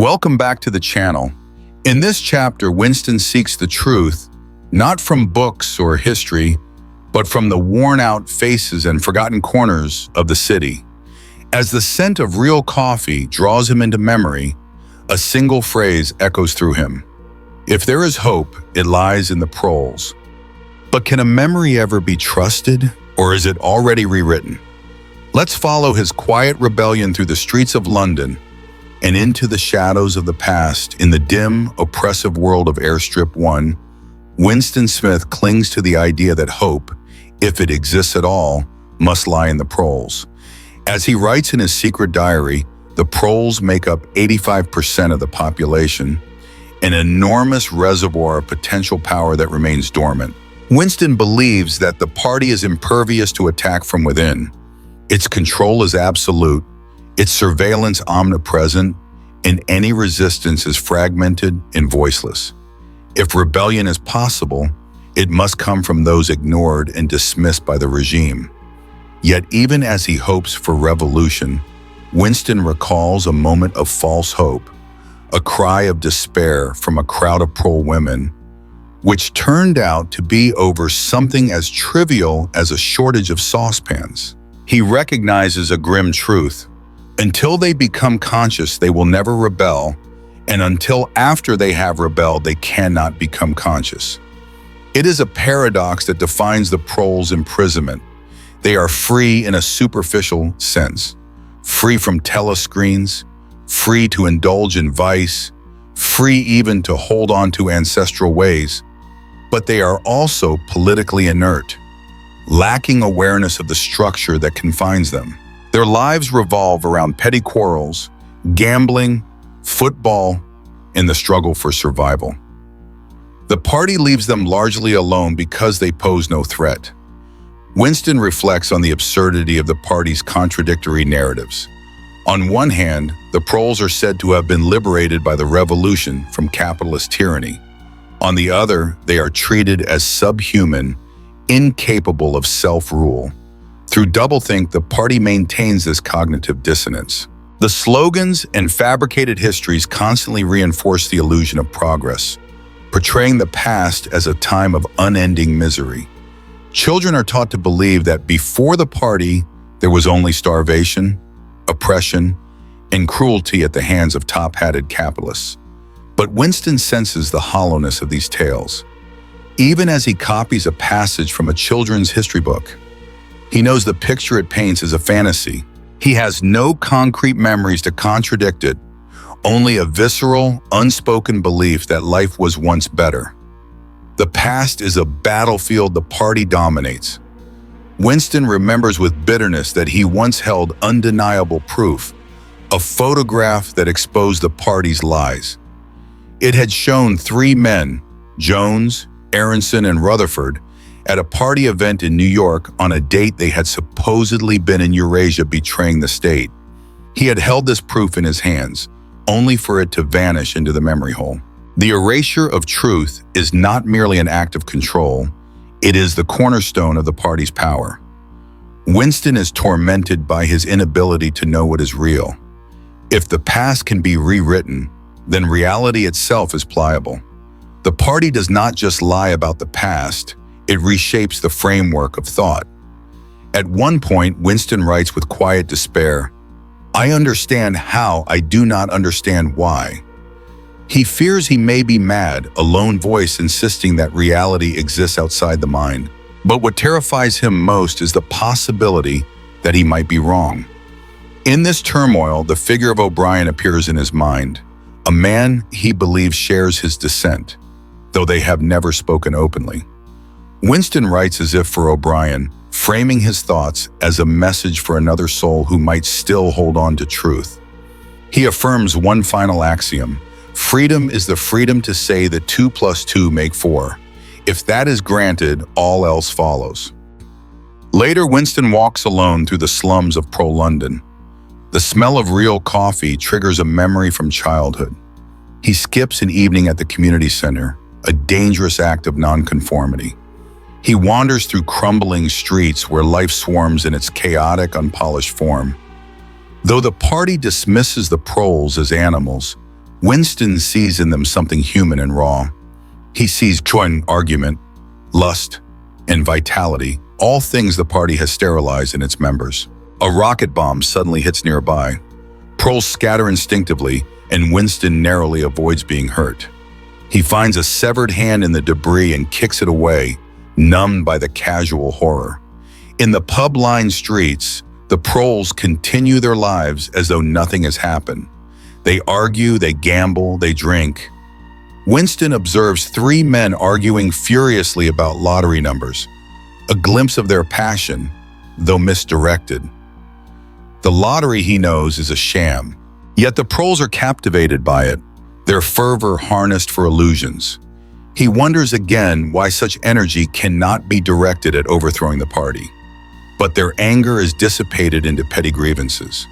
Welcome back to the channel. In this chapter, Winston seeks the truth, not from books or history, but from the worn-out faces and forgotten corners of the city. As the scent of real coffee draws him into memory, a single phrase echoes through him. If there is hope, it lies in the proles. But can a memory ever be trusted, or is it already rewritten? Let's follow his quiet rebellion through the streets of London and into the shadows of the past. In the dim, oppressive world of Airstrip 1, Winston Smith clings to the idea that hope, if it exists at all, must lie in the proles. As he writes in his secret diary, the proles make up 85% of the population, an enormous reservoir of potential power that remains dormant. Winston believes that the party is impervious to attack from within. Its control is absolute, its surveillance omnipresent, and any resistance is fragmented and voiceless. If rebellion is possible, it must come from those ignored and dismissed by the regime. Yet even as he hopes for revolution, Winston recalls a moment of false hope, a cry of despair from a crowd of prole women, which turned out to be over something as trivial as a shortage of saucepans. He recognizes a grim truth. Until they become conscious, they will never rebel, and until after they have rebelled, they cannot become conscious. It is a paradox that defines the proles' imprisonment. They are free in a superficial sense, free from telescreens, free to indulge in vice, free even to hold on to ancestral ways, but they are also politically inert, lacking awareness of the structure that confines them. Their lives revolve around petty quarrels, gambling, football, and the struggle for survival. The party leaves them largely alone because they pose no threat. Winston reflects on the absurdity of the party's contradictory narratives. On one hand, the proles are said to have been liberated by the revolution from capitalist tyranny. On the other, they are treated as subhuman, incapable of self-rule. Through doublethink, the party maintains this cognitive dissonance. The slogans and fabricated histories constantly reinforce the illusion of progress, portraying the past as a time of unending misery. Children are taught to believe that before the party, there was only starvation, oppression, and cruelty at the hands of top-hatted capitalists. But Winston senses the hollowness of these tales. Even as he copies a passage from a children's history book, he knows the picture it paints is a fantasy. He has no concrete memories to contradict it, only a visceral, unspoken belief that life was once better. The past is a battlefield the party dominates. Winston remembers with bitterness that he once held undeniable proof, a photograph that exposed the party's lies. It had shown three men, Jones, Aronson, and Rutherford, at a party event in New York on a date they had supposedly been in Eurasia betraying the state. He had held this proof in his hands, only for it to vanish into the memory hole. The erasure of truth is not merely an act of control, it is the cornerstone of the party's power. Winston is tormented by his inability to know what is real. If the past can be rewritten, then reality itself is pliable. The party does not just lie about the past, it reshapes the framework of thought. At one point, Winston writes with quiet despair, "I understand how, I do not understand why." He fears he may be mad, a lone voice insisting that reality exists outside the mind. But what terrifies him most is the possibility that he might be wrong. In this turmoil, the figure of O'Brien appears in his mind, a man he believes shares his dissent, though they have never spoken openly. Winston writes as if for O'Brien, framing his thoughts as a message for another soul who might still hold on to truth. He affirms one final axiom: freedom is the freedom to say that 2 + 2 make 4. If that is granted, all else follows. Later, Winston walks alone through the slums of pro-London. The smell of real coffee triggers a memory from childhood. He skips an evening at the community center, a dangerous act of nonconformity. He wanders through crumbling streets where life swarms in its chaotic, unpolished form. Though the party dismisses the proles as animals, Winston sees in them something human and raw. He sees joy in argument, lust, and vitality, all things the party has sterilized in its members. A rocket bomb suddenly hits nearby. Proles scatter instinctively, and Winston narrowly avoids being hurt. He finds a severed hand in the debris and kicks it away, numbed by the casual horror. In the pub-lined streets, the proles continue their lives as though nothing has happened. They argue, they gamble, they drink. Winston observes three men arguing furiously about lottery numbers, a glimpse of their passion, though misdirected. The lottery, he knows, is a sham, yet the proles are captivated by it, their fervor harnessed for illusions. He wonders again why such energy cannot be directed at overthrowing the party. But their anger is dissipated into petty grievances.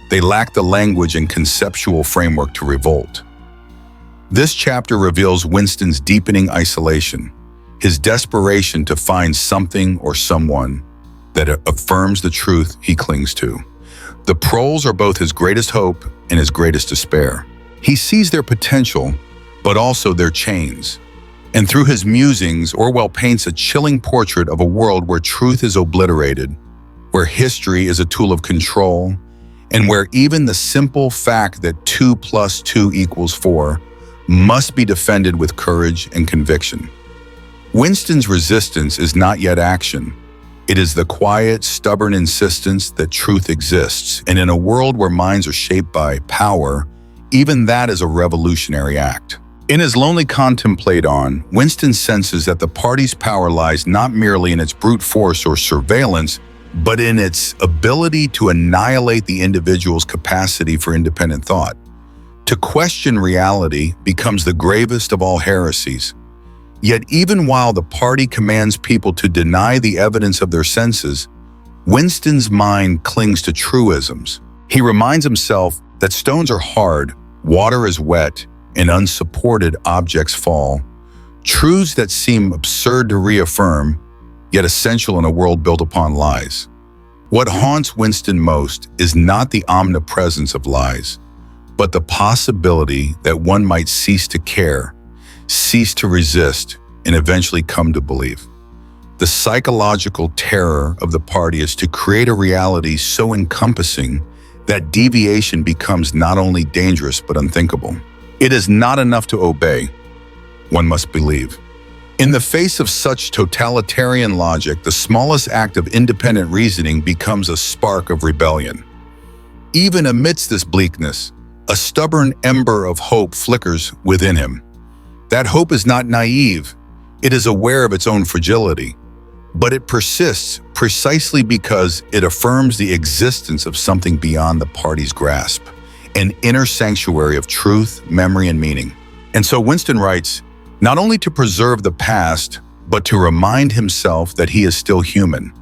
They lack the language and conceptual framework to revolt. This chapter reveals Winston's deepening isolation, his desperation to find something or someone that affirms the truth he clings to. The proles are both his greatest hope and his greatest despair. He sees their potential, but also their chains. And through his musings, Orwell paints a chilling portrait of a world where truth is obliterated, where history is a tool of control, and where even the simple fact that 2 + 2 = 4 must be defended with courage and conviction. Winston's resistance is not yet action. It is the quiet, stubborn insistence that truth exists, and in a world where minds are shaped by power, even that is a revolutionary act. In his lonely contemplate on, Winston senses that the party's power lies not merely in its brute force or surveillance, but in its ability to annihilate the individual's capacity for independent thought. To question reality becomes the gravest of all heresies. Yet even while the party commands people to deny the evidence of their senses, Winston's mind clings to truisms. He reminds himself that stones are hard, water is wet, and unsupported objects fall. Truths that seem absurd to reaffirm, yet essential in a world built upon lies. What haunts Winston most is not the omnipresence of lies, but the possibility that one might cease to care, cease to resist, and eventually come to believe. The psychological terror of the party is to create a reality so encompassing that deviation becomes not only dangerous but unthinkable. It is not enough to obey. One must believe. In the face of such totalitarian logic, the smallest act of independent reasoning becomes a spark of rebellion. Even amidst this bleakness, a stubborn ember of hope flickers within him. That hope is not naive. It is aware of its own fragility, but it persists precisely because it affirms the existence of something beyond the party's grasp, an inner sanctuary of truth, memory, and meaning. And so Winston writes, not only to preserve the past, but to remind himself that he is still human.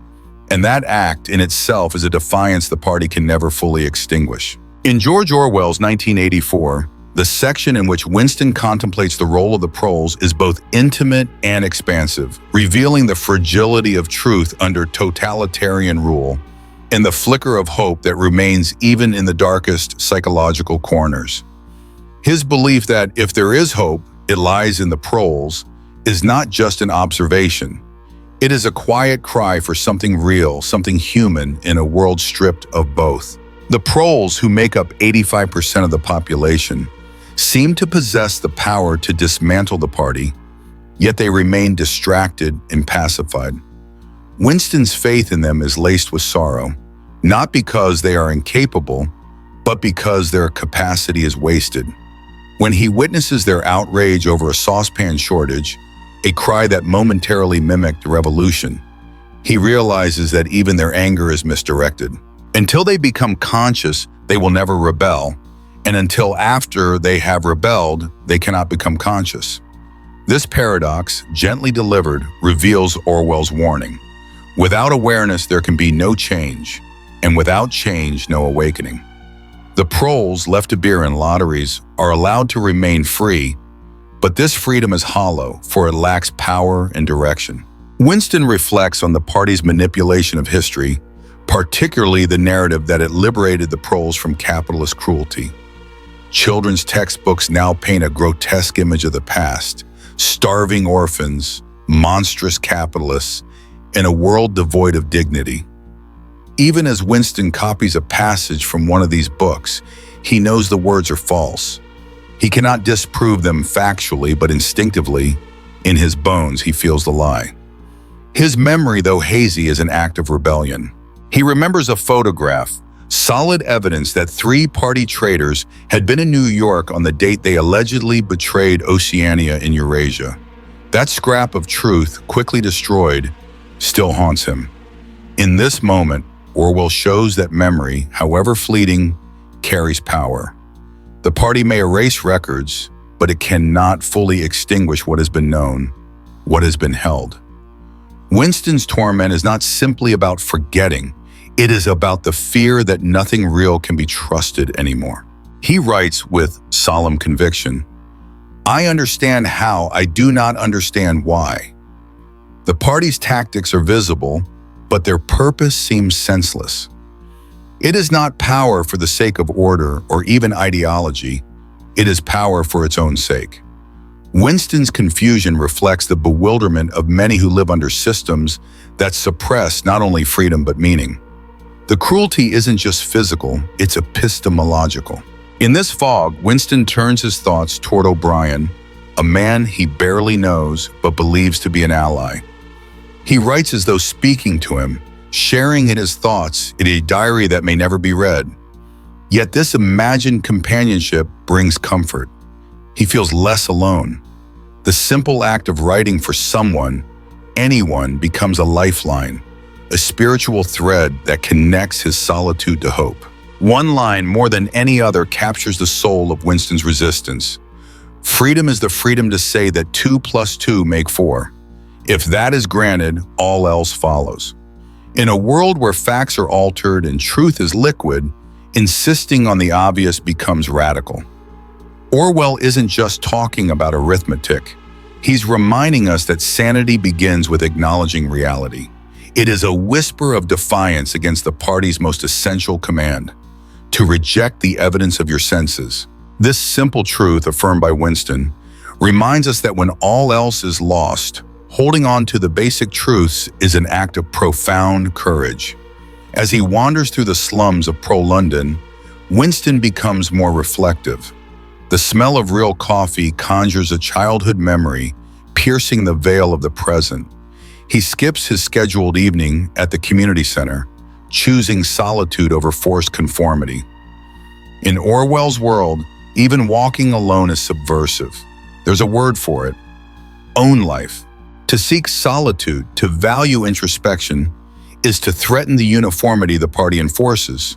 And that act in itself is a defiance the party can never fully extinguish. In George Orwell's 1984, the section in which Winston contemplates the role of the proles is both intimate and expansive, revealing the fragility of truth under totalitarian rule and the flicker of hope that remains even in the darkest psychological corners. His belief that if there is hope, it lies in the proles is not just an observation. It is a quiet cry for something real, something human in a world stripped of both. The proles, who make up 85% of the population, seem to possess the power to dismantle the party, yet they remain distracted and pacified. Winston's faith in them is laced with sorrow, not because they are incapable, but because their capacity is wasted. When he witnesses their outrage over a saucepan shortage, a cry that momentarily mimicked the revolution, he realizes that even their anger is misdirected. Until they become conscious, they will never rebel, and until after they have rebelled, they cannot become conscious. This paradox, gently delivered, reveals Orwell's warning. Without awareness, there can be no change, and without change, no awakening. The proles, left to beer and lotteries, are allowed to remain free, but this freedom is hollow, for it lacks power and direction. Winston reflects on the party's manipulation of history, particularly the narrative that it liberated the proles from capitalist cruelty. Children's textbooks now paint a grotesque image of the past: starving orphans, monstrous capitalists, and a world devoid of dignity. Even as Winston copies a passage from one of these books, he knows the words are false. He cannot disprove them factually, but instinctively, in his bones, he feels the lie. His memory, though hazy, is an act of rebellion. He remembers a photograph, solid evidence that 3 party traitors had been in New York on the date they allegedly betrayed Oceania in Eurasia. That scrap of truth, quickly destroyed, still haunts him. In this moment, Orwell shows that memory, however fleeting, carries power. The party may erase records, but it cannot fully extinguish what has been known, what has been held. Winston's torment is not simply about forgetting. It is about the fear that nothing real can be trusted anymore. He writes with solemn conviction, "I understand how, I do not understand why." The party's tactics are visible, but their purpose seems senseless. It is not power for the sake of order or even ideology. It is power for its own sake. Winston's confusion reflects the bewilderment of many who live under systems that suppress not only freedom but meaning. The cruelty isn't just physical, it's epistemological. In this fog, Winston turns his thoughts toward O'Brien, a man he barely knows but believes to be an ally. He writes as though speaking to him, sharing in his thoughts in a diary that may never be read. Yet this imagined companionship brings comfort. He feels less alone. The simple act of writing for someone, anyone, becomes a lifeline, a spiritual thread that connects his solitude to hope. One line, more than any other, captures the soul of Winston's resistance. Freedom is the freedom to say that 2 + 2 make 4. If that is granted, all else follows. In a world where facts are altered and truth is liquid, insisting on the obvious becomes radical. Orwell isn't just talking about arithmetic. He's reminding us that sanity begins with acknowledging reality. It is a whisper of defiance against the party's most essential command: to reject the evidence of your senses. This simple truth, affirmed by Winston, reminds us that when all else is lost, holding on to the basic truths is an act of profound courage. As he wanders through the slums of pro-London, Winston becomes more reflective. The smell of real coffee conjures a childhood memory, piercing the veil of the present. He skips his scheduled evening at the community center, choosing solitude over forced conformity. In Orwell's world, even walking alone is subversive. There's a word for it: own life. To seek solitude, to value introspection, is to threaten the uniformity the party enforces.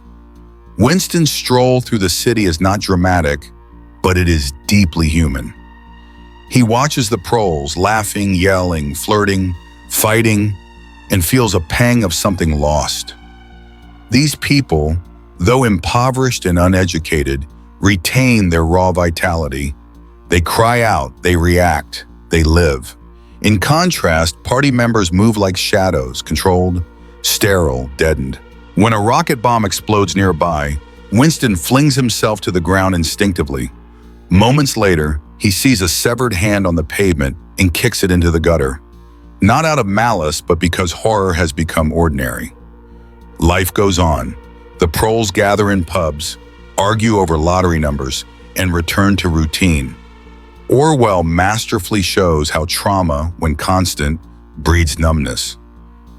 Winston's stroll through the city is not dramatic, but it is deeply human. He watches the proles, laughing, yelling, flirting, fighting, and feels a pang of something lost. These people, though impoverished and uneducated, retain their raw vitality. They cry out, they react, they live. In contrast, party members move like shadows, controlled, sterile, deadened. When a rocket bomb explodes nearby, Winston flings himself to the ground instinctively. Moments later, he sees a severed hand on the pavement and kicks it into the gutter. Not out of malice, but because horror has become ordinary. Life goes on. The proles gather in pubs, argue over lottery numbers, and return to routine. Orwell masterfully shows how trauma, when constant, breeds numbness.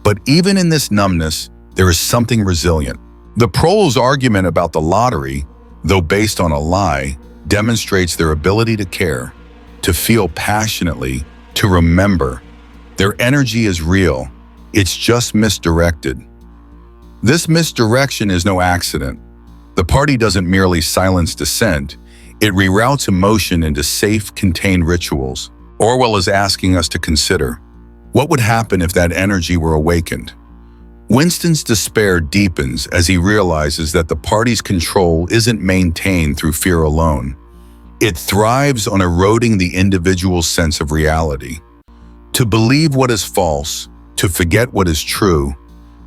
But even in this numbness, there is something resilient. The proles' argument about the lottery, though based on a lie, demonstrates their ability to care, to feel passionately, to remember. Their energy is real. It's just misdirected. This misdirection is no accident. The party doesn't merely silence dissent. It reroutes emotion into safe, contained rituals. Orwell is asking us to consider, what would happen if that energy were awakened? Winston's despair deepens as he realizes that the party's control isn't maintained through fear alone. It thrives on eroding the individual's sense of reality. To believe what is false, to forget what is true,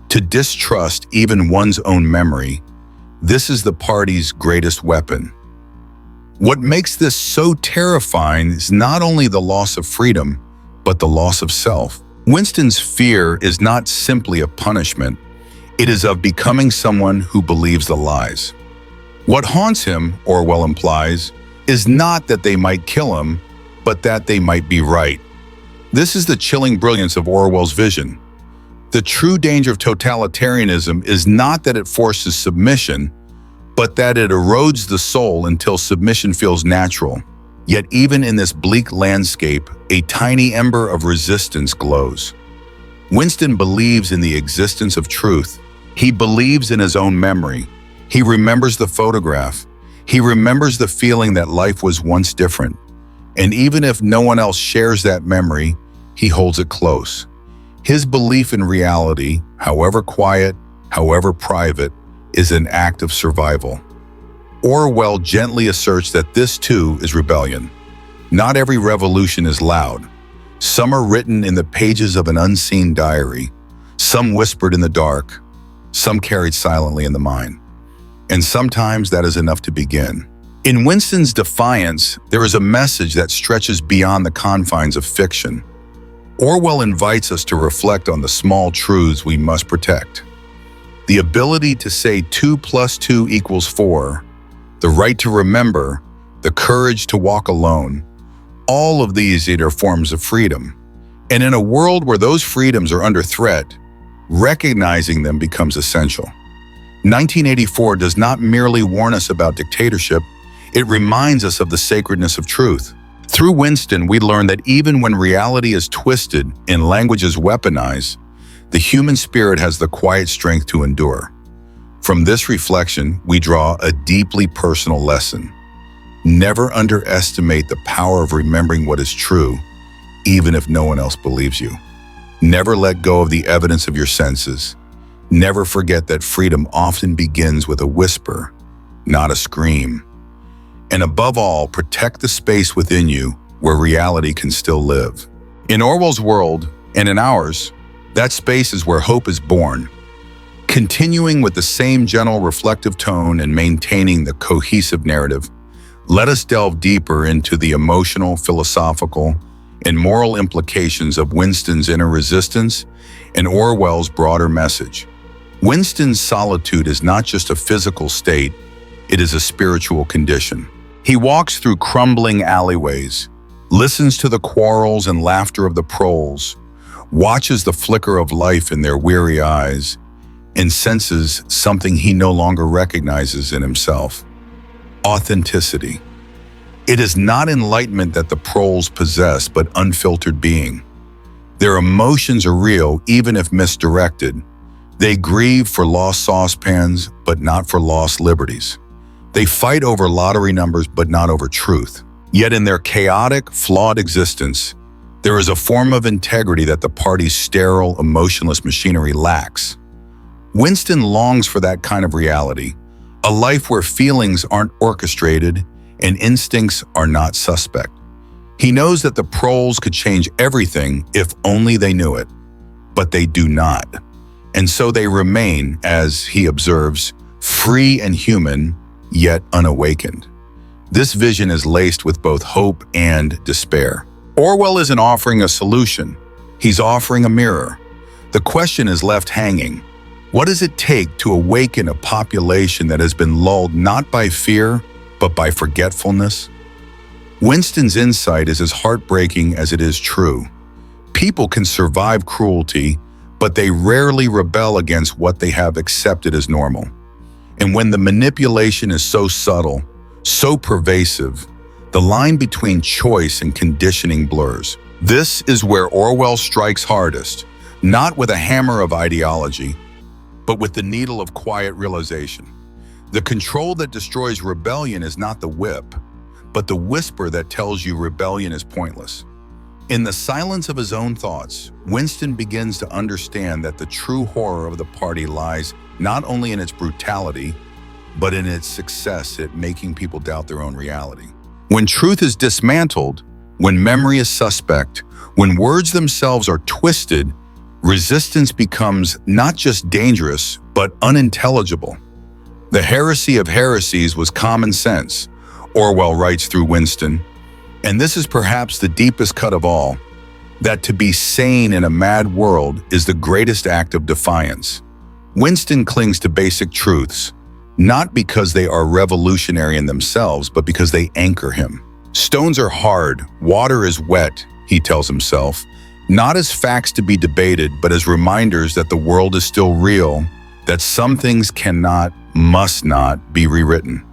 to distrust even one's own memory, this is the party's greatest weapon. What makes this so terrifying is not only the loss of freedom, but the loss of self. Winston's fear is not simply a punishment, it is of becoming someone who believes the lies. What haunts him, Orwell implies, is not that they might kill him, but that they might be right. This is the chilling brilliance of Orwell's vision. The true danger of totalitarianism is not that it forces submission, but that it erodes the soul until submission feels natural. Yet even in this bleak landscape, a tiny ember of resistance glows. Winston believes in the existence of truth. He believes in his own memory. He remembers the photograph. He remembers the feeling that life was once different. And even if no one else shares that memory, he holds it close. His belief in reality, however quiet, however private, is an act of survival. Orwell gently asserts that this too is rebellion. Not every revolution is loud. Some are written in the pages of an unseen diary, some whispered in the dark, some carried silently in the mind. And sometimes that is enough to begin. In Winston's defiance, there is a message that stretches beyond the confines of fiction. Orwell invites us to reflect on the small truths we must protect. The ability to say 2 + 2 = 4, the right to remember, the courage to walk alone, all of these are forms of freedom. And in a world where those freedoms are under threat, recognizing them becomes essential. 1984 does not merely warn us about dictatorship, it reminds us of the sacredness of truth. Through Winston, we learn that even when reality is twisted and language is weaponized, the human spirit has the quiet strength to endure. From this reflection, we draw a deeply personal lesson. Never underestimate the power of remembering what is true, even if no one else believes you. Never let go of the evidence of your senses. Never forget that freedom often begins with a whisper, not a scream. And above all, protect the space within you where reality can still live. In Orwell's world, and in ours, that space is where hope is born. Continuing with the same gentle, reflective tone and maintaining the cohesive narrative, let us delve deeper into the emotional, philosophical, and moral implications of Winston's inner resistance and Orwell's broader message. Winston's solitude is not just a physical state, it is a spiritual condition. He walks through crumbling alleyways, listens to the quarrels and laughter of the proles, watches the flicker of life in their weary eyes, and senses something he no longer recognizes in himself: authenticity. It is not enlightenment that the proles possess, but unfiltered being. Their emotions are real, even if misdirected. They grieve for lost saucepans, but not for lost liberties. They fight over lottery numbers, but not over truth. Yet in their chaotic, flawed existence, there is a form of integrity that the party's sterile, emotionless machinery lacks. Winston longs for that kind of reality, a life where feelings aren't orchestrated and instincts are not suspect. He knows that the proles could change everything if only they knew it, but they do not. And so they remain, as he observes, free and human, yet unawakened. This vision is laced with both hope and despair. Orwell isn't offering a solution, he's offering a mirror. The question is left hanging. What does it take to awaken a population that has been lulled not by fear, but by forgetfulness? Winston's insight is as heartbreaking as it is true. People can survive cruelty, but they rarely rebel against what they have accepted as normal. And when the manipulation is so subtle, so pervasive, the line between choice and conditioning blurs. This is where Orwell strikes hardest, not with a hammer of ideology, but with the needle of quiet realization. The control that destroys rebellion is not the whip, but the whisper that tells you rebellion is pointless. In the silence of his own thoughts, Winston begins to understand that the true horror of the party lies not only in its brutality, but in its success at making people doubt their own reality. When truth is dismantled, when memory is suspect, when words themselves are twisted, resistance becomes not just dangerous, but unintelligible. The heresy of heresies was common sense. Orwell writes through Winston, and this is perhaps the deepest cut of all, that to be sane in a mad world is the greatest act of defiance. Winston clings to basic truths, not because they are revolutionary in themselves, but because they anchor him. Stones are hard, water is wet, he tells himself, not as facts to be debated, but as reminders that the world is still real, that some things cannot, must not be rewritten.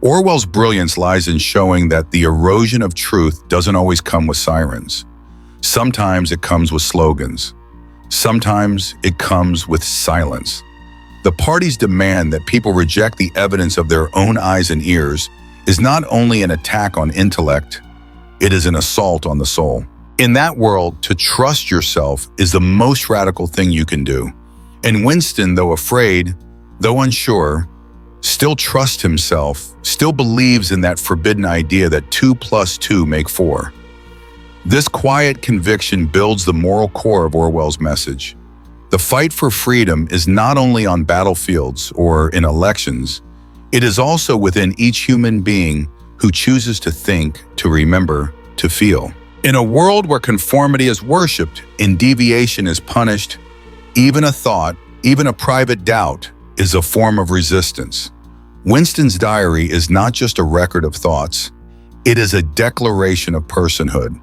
Orwell's brilliance lies in showing that the erosion of truth doesn't always come with sirens. Sometimes it comes with slogans. Sometimes it comes with silence. The party's demand that people reject the evidence of their own eyes and ears is not only an attack on intellect, it is an assault on the soul. In that world, to trust yourself is the most radical thing you can do. And Winston, though afraid, though unsure, still trusts himself, still believes in that forbidden idea that 2 + 2 make 4. This quiet conviction builds the moral core of Orwell's message. The fight for freedom is not only on battlefields or in elections, it is also within each human being who chooses to think, to remember, to feel. In a world where conformity is worshipped and deviation is punished, even a thought, even a private doubt, is a form of resistance. Winston's diary is not just a record of thoughts, it is a declaration of personhood.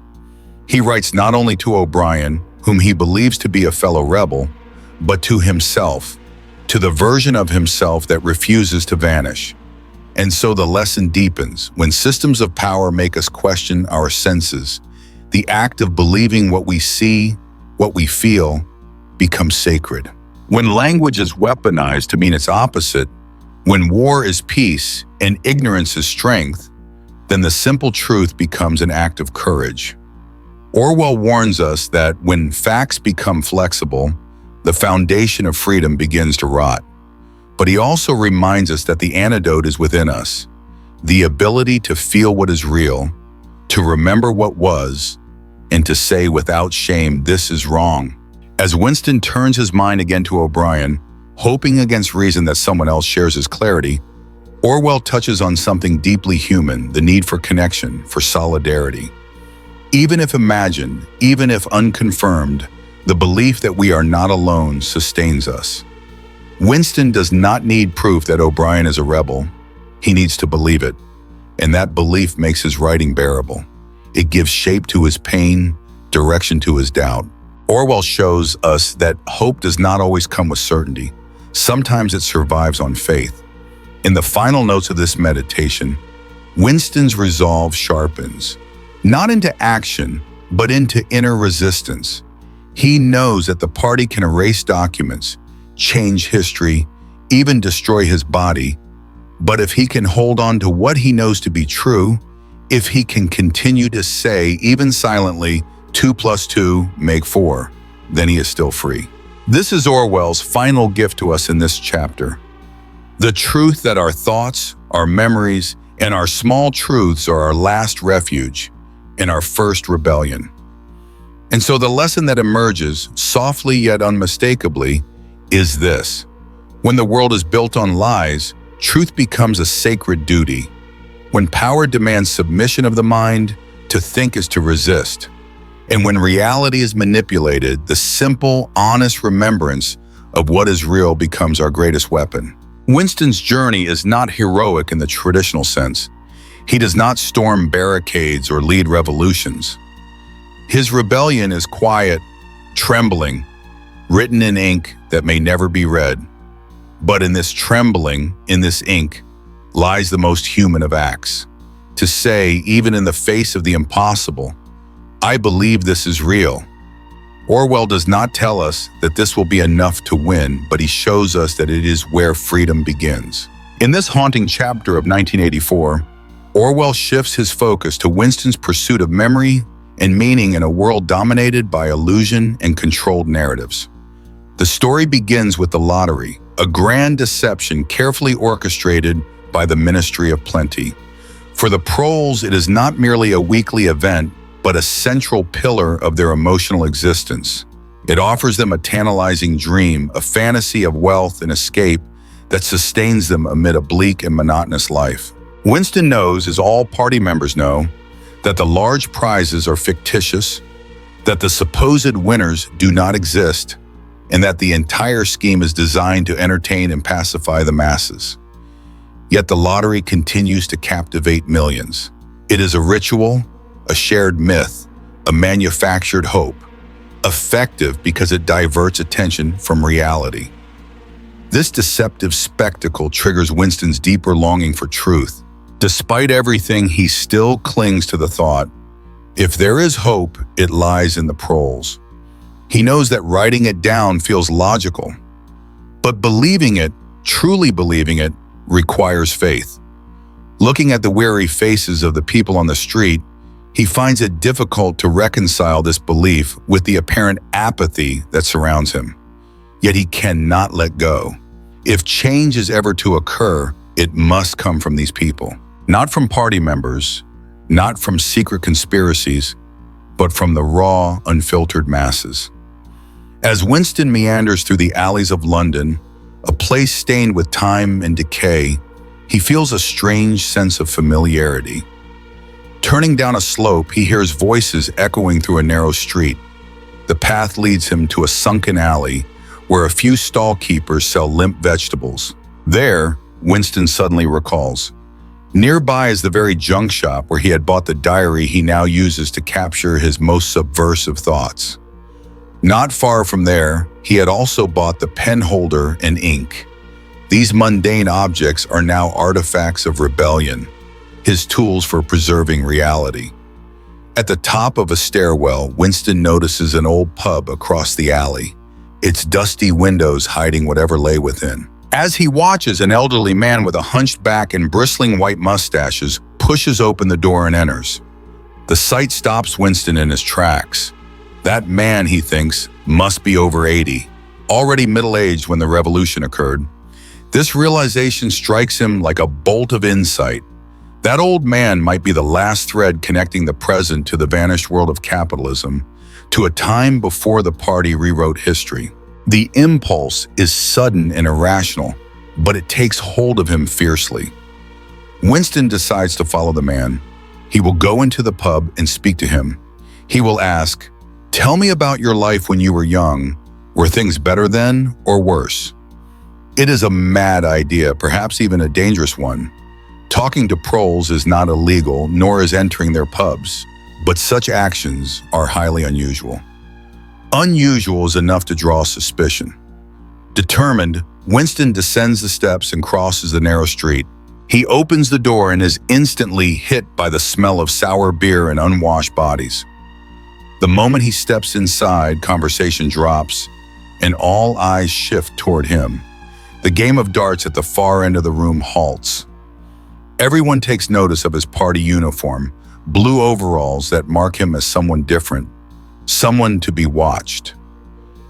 He writes not only to O'Brien, whom he believes to be a fellow rebel, but to himself, to the version of himself that refuses to vanish. And so the lesson deepens. When systems of power make us question our senses, the act of believing what we see, what we feel, becomes sacred. When language is weaponized to mean its opposite, when war is peace and ignorance is strength, then the simple truth becomes an act of courage. Orwell warns us that when facts become flexible, the foundation of freedom begins to rot. But he also reminds us that the antidote is within us, the ability to feel what is real, to remember what was, and to say without shame, this is wrong. As Winston turns his mind again to O'Brien, hoping against reason that someone else shares his clarity, Orwell touches on something deeply human, the need for connection, for solidarity. Even if imagined, even if unconfirmed, the belief that we are not alone sustains us. Winston does not need proof that O'Brien is a rebel. He needs to believe it, and that belief makes his writing bearable. It gives shape to his pain, direction to his doubt. Orwell shows us that hope does not always come with certainty. Sometimes it survives on faith. In the final notes of this meditation, Winston's resolve sharpens, not into action, but into inner resistance. He knows that the party can erase documents, change history, even destroy his body. But if he can hold on to what he knows to be true, if he can continue to say, even silently, 2 + 2 make 4, then he is still free. This is Orwell's final gift to us in this chapter. The truth that our thoughts, our memories, and our small truths are our last refuge and our first rebellion. And so the lesson that emerges, softly yet unmistakably, is this. When the world is built on lies, truth becomes a sacred duty. When power demands submission of the mind, to think is to resist. And when reality is manipulated, the simple, honest remembrance of what is real becomes our greatest weapon. Winston's journey is not heroic in the traditional sense. He does not storm barricades or lead revolutions. His rebellion is quiet, trembling, written in ink that may never be read. But in this trembling, in this ink, lies the most human of acts. To say, even in the face of the impossible, I believe this is real. Orwell does not tell us that this will be enough to win, but he shows us that it is where freedom begins. In this haunting chapter of 1984, Orwell shifts his focus to Winston's pursuit of memory and meaning in a world dominated by illusion and controlled narratives. The story begins with the lottery, a grand deception carefully orchestrated by the Ministry of Plenty. For the proles, it is not merely a weekly event, but a central pillar of their emotional existence. It offers them a tantalizing dream, a fantasy of wealth and escape that sustains them amid a bleak and monotonous life. Winston knows, as all party members know, that the large prizes are fictitious, that the supposed winners do not exist, and that the entire scheme is designed to entertain and pacify the masses. Yet the lottery continues to captivate millions. It is a ritual, a shared myth, a manufactured hope, effective because it diverts attention from reality. This deceptive spectacle triggers Winston's deeper longing for truth. Despite everything, he still clings to the thought, if there is hope, it lies in the proles. He knows that writing it down feels logical, but believing it, truly believing it, requires faith. Looking at the weary faces of the people on the street, he finds it difficult to reconcile this belief with the apparent apathy that surrounds him. Yet he cannot let go. If change is ever to occur, it must come from these people. Not from party members, not from secret conspiracies, but from the raw, unfiltered masses. As Winston meanders through the alleys of London, a place stained with time and decay, he feels a strange sense of familiarity. Turning down a slope, he hears voices echoing through a narrow street. The path leads him to a sunken alley where a few stall keepers sell limp vegetables. There, Winston suddenly recalls. Nearby is the very junk shop where he had bought the diary he now uses to capture his most subversive thoughts. Not far from there, he had also bought the pen holder and ink. These mundane objects are now artifacts of rebellion, his tools for preserving reality. At the top of a stairwell, Winston notices an old pub across the alley, its dusty windows hiding whatever lay within. As he watches, an elderly man with a hunched back and bristling white mustaches pushes open the door and enters. The sight stops Winston in his tracks. That man, he thinks, must be over 80, already middle-aged when the revolution occurred. This realization strikes him like a bolt of insight. That old man might be the last thread connecting the present to the vanished world of capitalism, to a time before the party rewrote history. The impulse is sudden and irrational, but it takes hold of him fiercely. Winston decides to follow the man. He will go into the pub and speak to him. He will ask, "Tell me about your life when you were young. Were things better then or worse?" It is a mad idea, perhaps even a dangerous one. Talking to proles is not illegal, nor is entering their pubs, but such actions are highly unusual. Unusual is enough to draw suspicion. Determined, Winston descends the steps and crosses the narrow street. He opens the door and is instantly hit by the smell of sour beer and unwashed bodies. The moment he steps inside, conversation drops, and all eyes shift toward him. The game of darts at the far end of the room halts. Everyone takes notice of his party uniform, blue overalls that mark him as someone different, someone to be watched.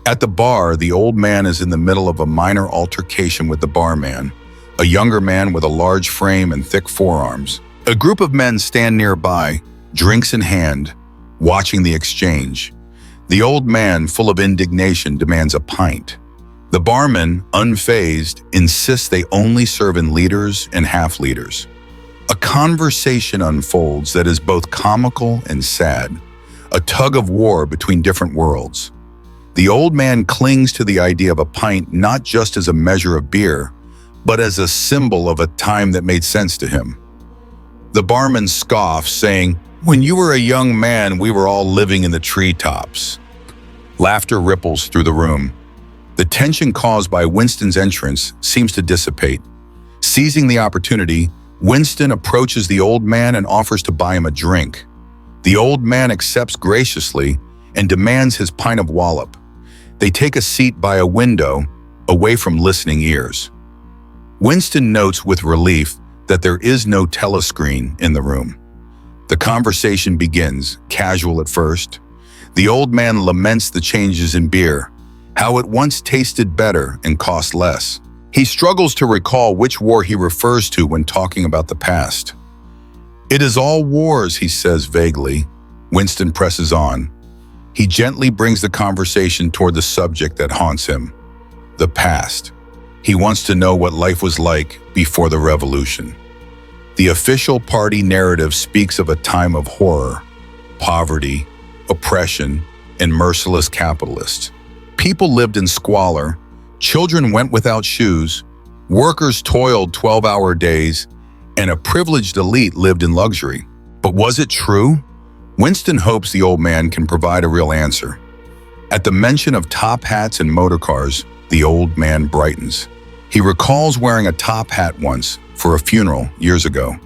At the bar, the old man is in the middle of a minor altercation with the barman, a younger man with a large frame and thick forearms. A group of men stand nearby, drinks in hand, watching the exchange. The old man, full of indignation, demands a pint. The barman, unfazed, insists they only serve in liters and half-liters. A conversation unfolds that is both comical and sad, a tug of war between different worlds. The old man clings to the idea of a pint not just as a measure of beer, but as a symbol of a time that made sense to him. The barman scoffs, saying, "When you were a young man, we were all living in the treetops." Laughter ripples through the room. The tension caused by Winston's entrance seems to dissipate. Seizing the opportunity, Winston approaches the old man and offers to buy him a drink. The old man accepts graciously and demands his pint of wallop. They take a seat by a window, away from listening ears. Winston notes with relief that there is no telescreen in the room. The conversation begins, casual at first. The old man laments the changes in beer, how it once tasted better and cost less. He struggles to recall which war he refers to when talking about the past. "It is all wars," he says vaguely. Winston presses on. He gently brings the conversation toward the subject that haunts him, the past. He wants to know what life was like before the revolution. The official party narrative speaks of a time of horror, poverty, oppression, and merciless capitalists. People lived in squalor, children went without shoes, workers toiled 12-hour days, and a privileged elite lived in luxury. But was it true? Winston hopes the old man can provide a real answer. At the mention of top hats and motor cars, the old man brightens. He recalls wearing a top hat once for a funeral years ago.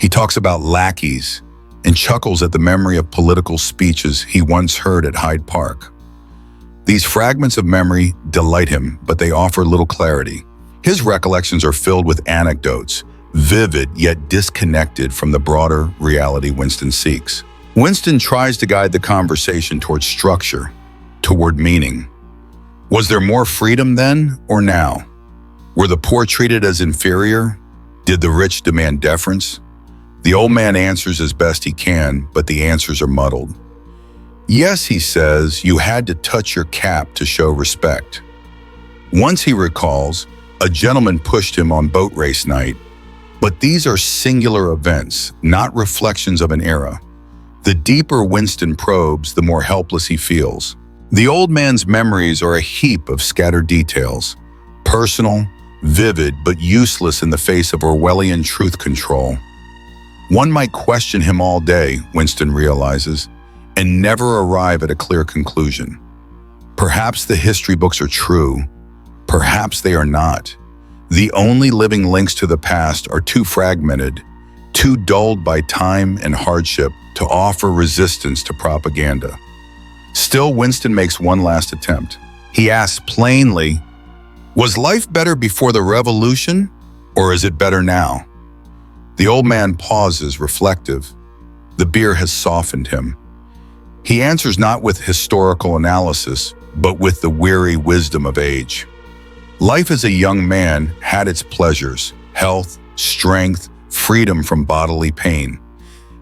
He talks about lackeys and chuckles at the memory of political speeches he once heard at Hyde Park. These fragments of memory delight him, but they offer little clarity. His recollections are filled with anecdotes, vivid yet disconnected from the broader reality Winston seeks. Winston tries to guide the conversation toward structure, toward meaning. Was there more freedom then or now? Were the poor treated as inferior? Did the rich demand deference? The old man answers as best he can, but the answers are muddled. Yes, he says, you had to touch your cap to show respect. Once he recalls, a gentleman pushed him on boat race night. But these are singular events, not reflections of an era. The deeper Winston probes, the more helpless he feels. The old man's memories are a heap of scattered details, personal, vivid, but useless in the face of Orwellian truth control. One might question him all day, Winston realizes, and never arrive at a clear conclusion. Perhaps the history books are true. Perhaps they are not. The only living links to the past are too fragmented, too dulled by time and hardship to offer resistance to propaganda. Still, Winston makes one last attempt. He asks plainly, was life better before the revolution, or is it better now? The old man pauses, reflective. The beer has softened him. He answers not with historical analysis, but with the weary wisdom of age. Life as a young man had its pleasures, health, strength, freedom from bodily pain.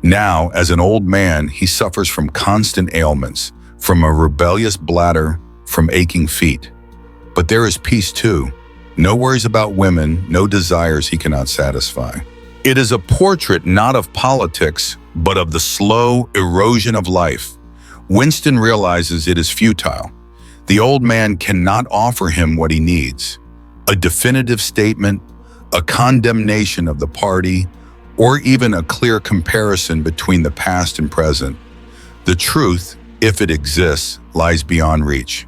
Now, as an old man, he suffers from constant ailments, from a rebellious bladder, from aching feet. But there is peace too. No worries about women, no desires he cannot satisfy. It is a portrait not of politics, but of the slow erosion of life. Winston realizes it is futile. The old man cannot offer him what he needs: a definitive statement, a condemnation of the party, or even a clear comparison between the past and present. The truth, if it exists, lies beyond reach.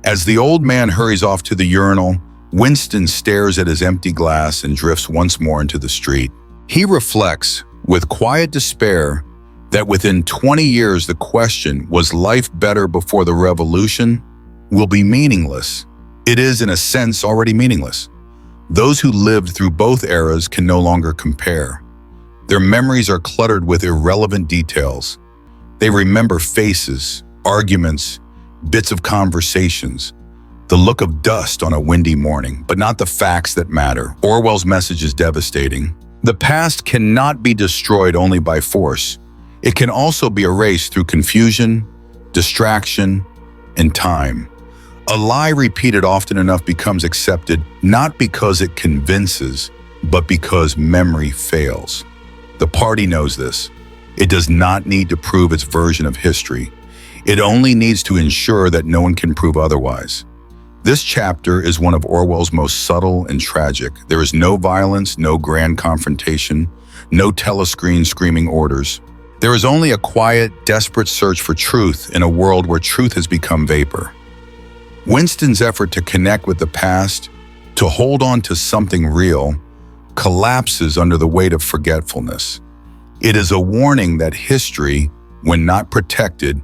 As the old man hurries off to the urinal, Winston stares at his empty glass and drifts once more into the street. He reflects, with quiet despair, that within 20 years the question, was life better before the revolution, will be meaningless. It is, in a sense, already meaningless. Those who lived through both eras can no longer compare. Their memories are cluttered with irrelevant details. They remember faces, arguments, bits of conversations, the look of dust on a windy morning, but not the facts that matter. Orwell's message is devastating. The past cannot be destroyed only by force. It can also be erased through confusion, distraction, and time. A lie repeated often enough becomes accepted, not because it convinces, but because memory fails. The party knows this. It does not need to prove its version of history. It only needs to ensure that no one can prove otherwise. This chapter is one of Orwell's most subtle and tragic. There is no violence, no grand confrontation, no telescreen screaming orders. There is only a quiet, desperate search for truth in a world where truth has become vapor. Winston's effort to connect with the past, to hold on to something real, collapses under the weight of forgetfulness. It is a warning that history, when not protected,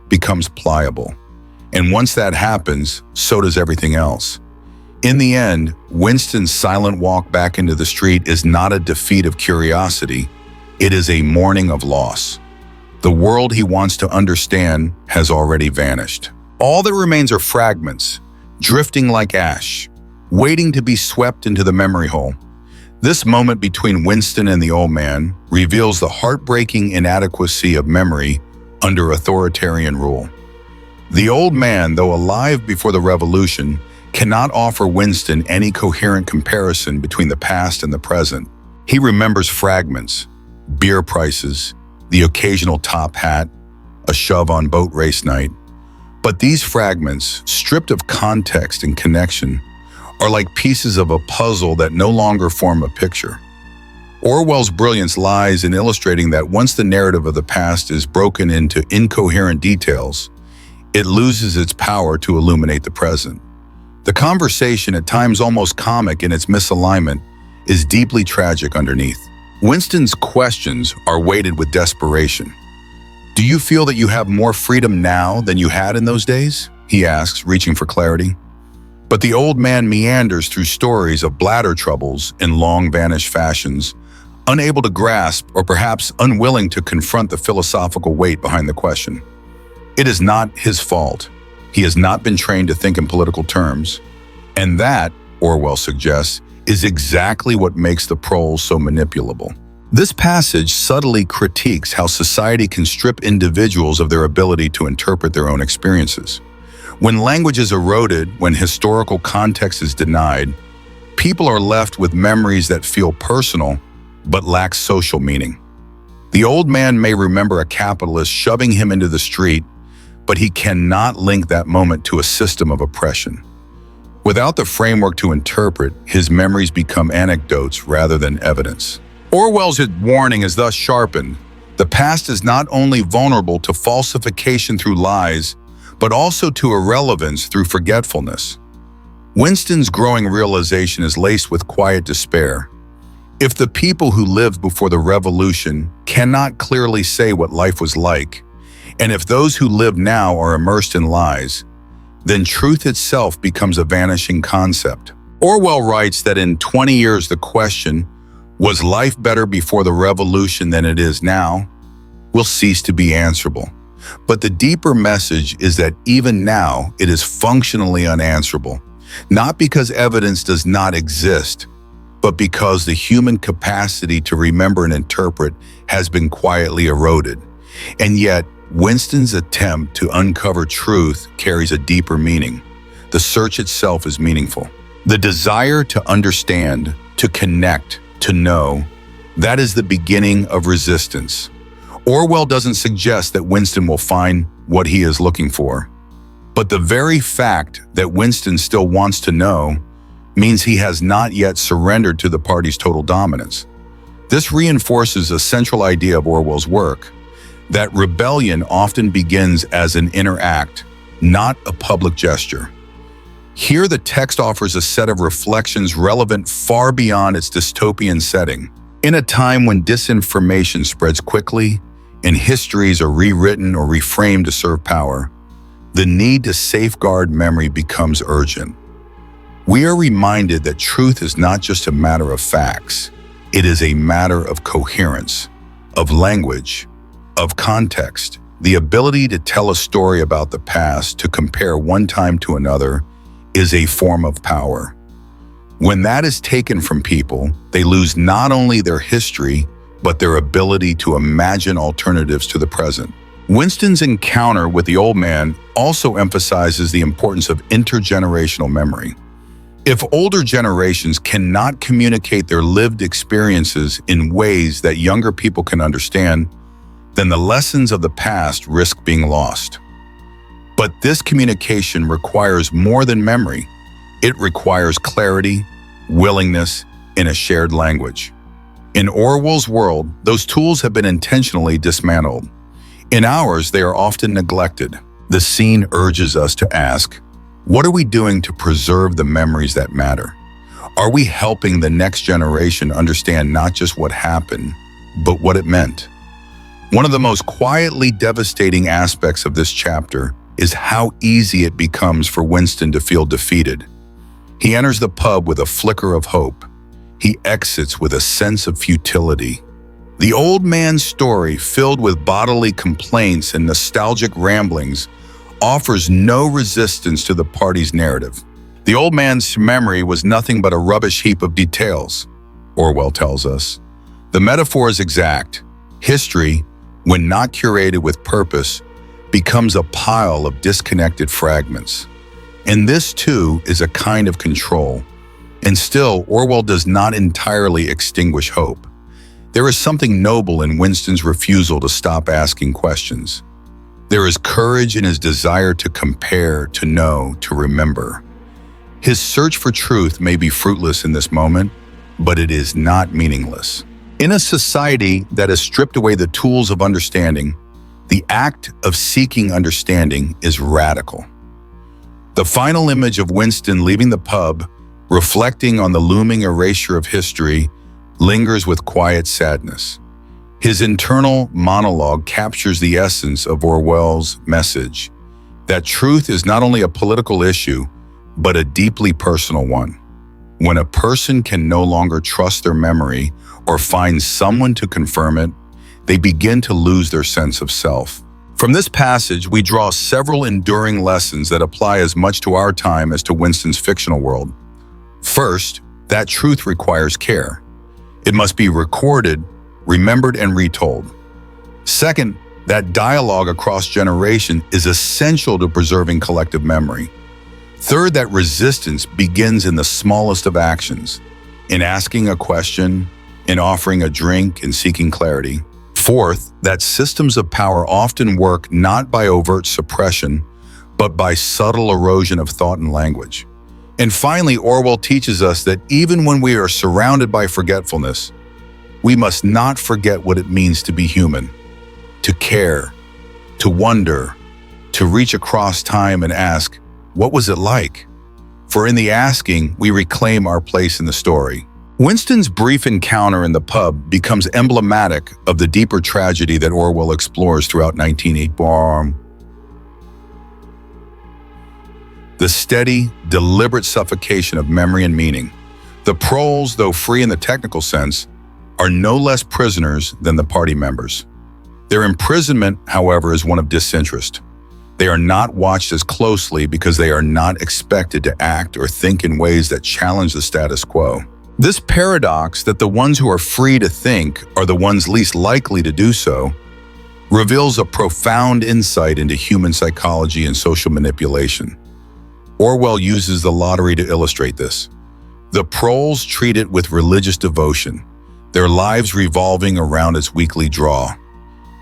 becomes pliable. And once that happens, so does everything else. In the end, Winston's silent walk back into the street is not a defeat of curiosity. It is a mourning of loss. The world he wants to understand has already vanished. All that remains are fragments, drifting like ash, waiting to be swept into the memory hole. This moment between Winston and the old man reveals the heartbreaking inadequacy of memory under authoritarian rule. The old man, though alive before the revolution, cannot offer Winston any coherent comparison between the past and the present. He remembers fragments, beer prices, the occasional top hat, a shove on boat race night. But these fragments, stripped of context and connection, are like pieces of a puzzle that no longer form a picture. Orwell's brilliance lies in illustrating that once the narrative of the past is broken into incoherent details, it loses its power to illuminate the present. The conversation, at times almost comic in its misalignment, is deeply tragic underneath. Winston's questions are weighted with desperation. "Do you feel that you have more freedom now than you had in those days?" he asks, reaching for clarity. But the old man meanders through stories of bladder troubles in long-vanished fashions, unable to grasp or perhaps unwilling to confront the philosophical weight behind the question. It is not his fault. He has not been trained to think in political terms. And that, Orwell suggests, is exactly what makes the proles so manipulable. This passage subtly critiques how society can strip individuals of their ability to interpret their own experiences. When language is eroded, when historical context is denied, people are left with memories that feel personal but lack social meaning. The old man may remember a capitalist shoving him into the street, but he cannot link that moment to a system of oppression. Without the framework to interpret, his memories become anecdotes rather than evidence. Orwell's warning is thus sharpened. The past is not only vulnerable to falsification through lies, but also to irrelevance through forgetfulness. Winston's growing realization is laced with quiet despair. If the people who lived before the revolution cannot clearly say what life was like, and if those who live now are immersed in lies, then truth itself becomes a vanishing concept. Orwell writes that in 20 years the question, "Was life better before the revolution than it is now?" will cease to be answerable. But the deeper message is that even now it is functionally unanswerable, not because evidence does not exist, but because the human capacity to remember and interpret has been quietly eroded. And yet, Winston's attempt to uncover truth carries a deeper meaning. The search itself is meaningful. The desire to understand, to connect, to know, that is the beginning of resistance. Orwell doesn't suggest that Winston will find what he is looking for. But the very fact that Winston still wants to know means he has not yet surrendered to the party's total dominance. This reinforces a central idea of Orwell's work, that rebellion often begins as an inner act, not a public gesture. Here the text offers a set of reflections relevant far beyond its dystopian setting. In a time when disinformation spreads quickly and histories are rewritten or reframed to serve power, the need to safeguard memory becomes urgent. We are reminded that truth is not just a matter of facts. It is a matter of coherence, of language, of context. The ability to tell a story about the past, to compare one time to another, is a form of power. When that is taken from people, they lose not only their history, but their ability to imagine alternatives to the present. Winston's encounter with the old man also emphasizes the importance of intergenerational memory. If older generations cannot communicate their lived experiences in ways that younger people can understand, then the lessons of the past risk being lost. But this communication requires more than memory. It requires clarity, willingness, and a shared language. In Orwell's world, those tools have been intentionally dismantled. In ours, they are often neglected. The scene urges us to ask, what are we doing to preserve the memories that matter? Are we helping the next generation understand not just what happened, but what it meant? One of the most quietly devastating aspects of this chapter is how easy it becomes for Winston to feel defeated. He enters the pub with a flicker of hope. He exits with a sense of futility. The old man's story, filled with bodily complaints and nostalgic ramblings, offers no resistance to the party's narrative. The old man's memory was nothing but a rubbish heap of details, Orwell tells us. The metaphor is exact. History, when not curated with purpose, becomes a pile of disconnected fragments. And this, too, is a kind of control. And still, Orwell does not entirely extinguish hope. There is something noble in Winston's refusal to stop asking questions. There is courage in his desire to compare, to know, to remember. His search for truth may be fruitless in this moment, but it is not meaningless. In a society that has stripped away the tools of understanding, the act of seeking understanding is radical. The final image of Winston leaving the pub, reflecting on the looming erasure of history, lingers with quiet sadness. His internal monologue captures the essence of Orwell's message, that truth is not only a political issue, but a deeply personal one. When a person can no longer trust their memory or find someone to confirm it, they begin to lose their sense of self. From this passage, we draw several enduring lessons that apply as much to our time as to Winston's fictional world. First, that truth requires care. It must be recorded, remembered, and retold. Second, that dialogue across generations is essential to preserving collective memory. Third, that resistance begins in the smallest of actions, in asking a question, in offering a drink, in seeking clarity. Fourth, that systems of power often work not by overt suppression, but by subtle erosion of thought and language. And finally, Orwell teaches us that even when we are surrounded by forgetfulness, we must not forget what it means to be human, to care, to wonder, to reach across time and ask, what was it like? For in the asking, we reclaim our place in the story. Winston's brief encounter in the pub becomes emblematic of the deeper tragedy that Orwell explores throughout 1984. The steady, deliberate suffocation of memory and meaning. The proles, though free in the technical sense, are no less prisoners than the party members. Their imprisonment, however, is one of disinterest. They are not watched as closely because they are not expected to act or think in ways that challenge the status quo. This paradox that the ones who are free to think are the ones least likely to do so reveals a profound insight into human psychology and social manipulation. Orwell uses the lottery to illustrate this. The proles treat it with religious devotion, their lives revolving around its weekly draw.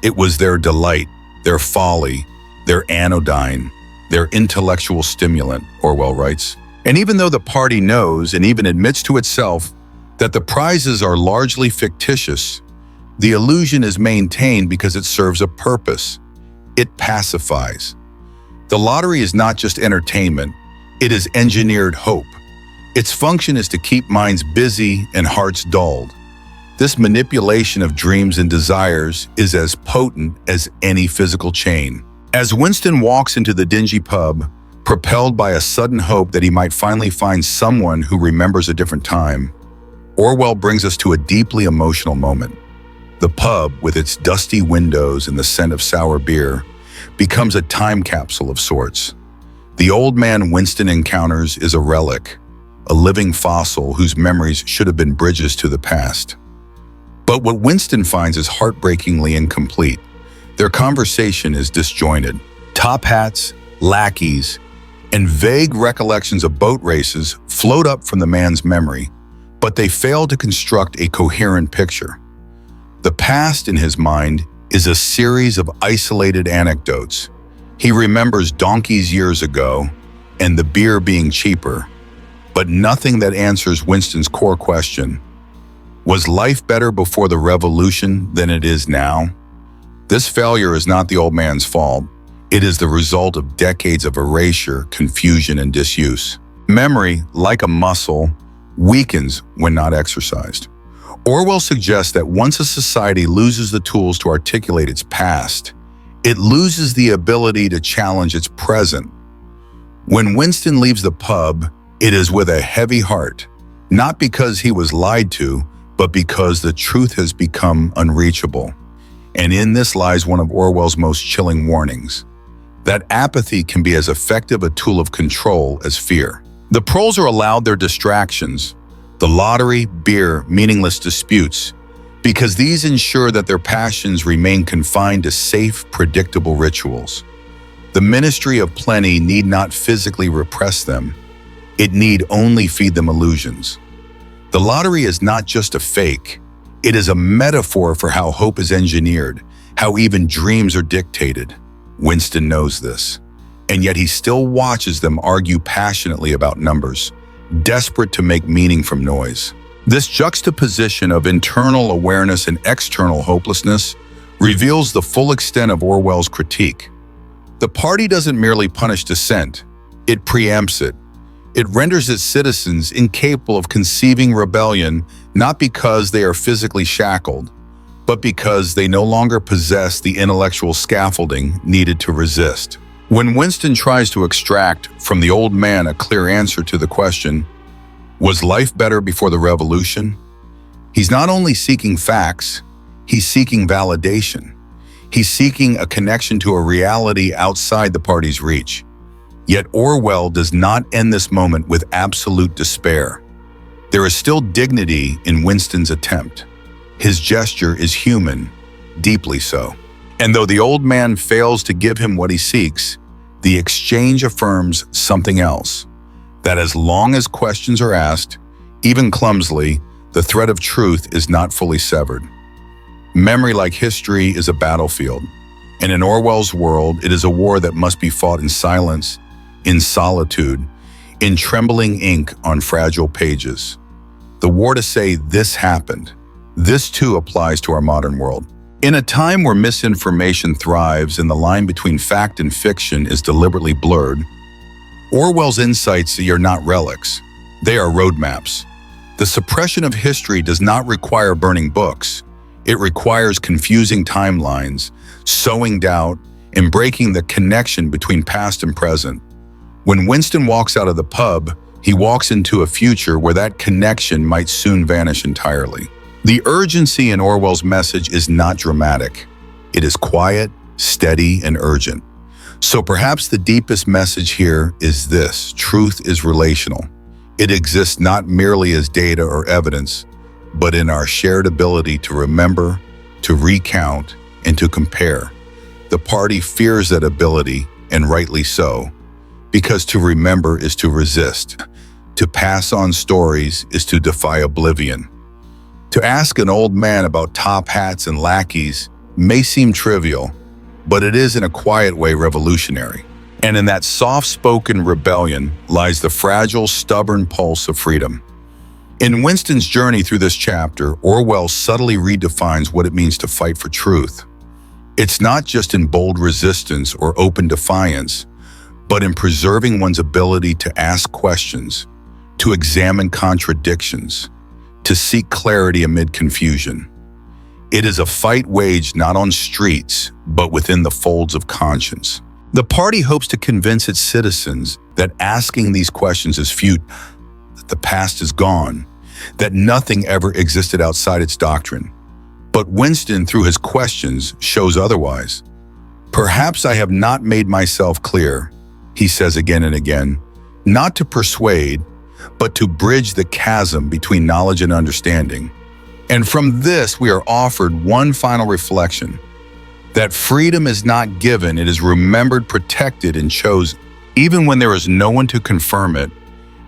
It was their delight, their folly, their anodyne, their intellectual stimulant, Orwell writes. And even though the party knows and even admits to itself that the prizes are largely fictitious, the illusion is maintained because it serves a purpose. It pacifies. The lottery is not just entertainment, it is engineered hope. Its function is to keep minds busy and hearts dulled. This manipulation of dreams and desires is as potent as any physical chain. As Winston walks into the dingy pub, propelled by a sudden hope that he might finally find someone who remembers a different time, Orwell brings us to a deeply emotional moment. The pub, with its dusty windows and the scent of sour beer, becomes a time capsule of sorts. The old man Winston encounters is a relic, a living fossil whose memories should have been bridges to the past. But what Winston finds is heartbreakingly incomplete. Their conversation is disjointed. Top hats, lackeys, and vague recollections of boat races float up from the man's memory, but they fail to construct a coherent picture. The past, in his mind, is a series of isolated anecdotes. He remembers donkeys years ago and the beer being cheaper, but nothing that answers Winston's core question. Was life better before the revolution than it is now? This failure is not the old man's fault. It is the result of decades of erasure, confusion, and disuse. Memory, like a muscle, weakens when not exercised. Orwell suggests that once a society loses the tools to articulate its past, it loses the ability to challenge its present. When Winston leaves the pub, it is with a heavy heart, not because he was lied to, but because the truth has become unreachable. And in this lies one of Orwell's most chilling warnings, that apathy can be as effective a tool of control as fear. The proles are allowed their distractions, the lottery, beer, meaningless disputes, because these ensure that their passions remain confined to safe, predictable rituals. The ministry of plenty need not physically repress them. It need only feed them illusions. The lottery is not just a fake. It is a metaphor for how hope is engineered, how even dreams are dictated. Winston knows this, and yet he still watches them argue passionately about numbers, desperate to make meaning from noise. This juxtaposition of internal awareness and external hopelessness reveals the full extent of Orwell's critique. The party doesn't merely punish dissent, it preempts it. It renders its citizens incapable of conceiving rebellion not because they are physically shackled, but because they no longer possess the intellectual scaffolding needed to resist. When Winston tries to extract from the old man a clear answer to the question, was life better before the revolution? He's not only seeking facts, he's seeking validation. He's seeking a connection to a reality outside the party's reach. Yet Orwell does not end this moment with absolute despair. There is still dignity in Winston's attempt. His gesture is human, deeply so. And though the old man fails to give him what he seeks, the exchange affirms something else, that as long as questions are asked, even clumsily, the thread of truth is not fully severed. Memory, like history, is a battlefield, and in Orwell's world, it is a war that must be fought in silence, in solitude, in trembling ink on fragile pages. The war to say this happened. This too applies to our modern world. In a time where misinformation thrives and the line between fact and fiction is deliberately blurred, Orwell's insights are not relics. They are roadmaps. The suppression of history does not require burning books. It requires confusing timelines, sowing doubt, and breaking the connection between past and present. When Winston walks out of the pub, he walks into a future where that connection might soon vanish entirely. The urgency in Orwell's message is not dramatic. It is quiet, steady, and urgent. So perhaps the deepest message here is this: truth is relational. It exists not merely as data or evidence, but in our shared ability to remember, to recount, and to compare. The party fears that ability, and rightly so, because to remember is to resist. To pass on stories is to defy oblivion. To ask an old man about top hats and lackeys may seem trivial, but it is in a quiet way revolutionary. And in that soft-spoken rebellion lies the fragile, stubborn pulse of freedom. In Winston's journey through this chapter, Orwell subtly redefines what it means to fight for truth. It's not just in bold resistance or open defiance, but in preserving one's ability to ask questions, to examine contradictions, to seek clarity amid confusion. It is a fight waged not on streets, but within the folds of conscience. The party hopes to convince its citizens that asking these questions is futile, that the past is gone, that nothing ever existed outside its doctrine. But Winston, through his questions, shows otherwise. Perhaps I have not made myself clear, he says again and again, not to persuade, but to bridge the chasm between knowledge and understanding. And from this, we are offered one final reflection, that freedom is not given, it is remembered, protected, and chosen. Even when there is no one to confirm it,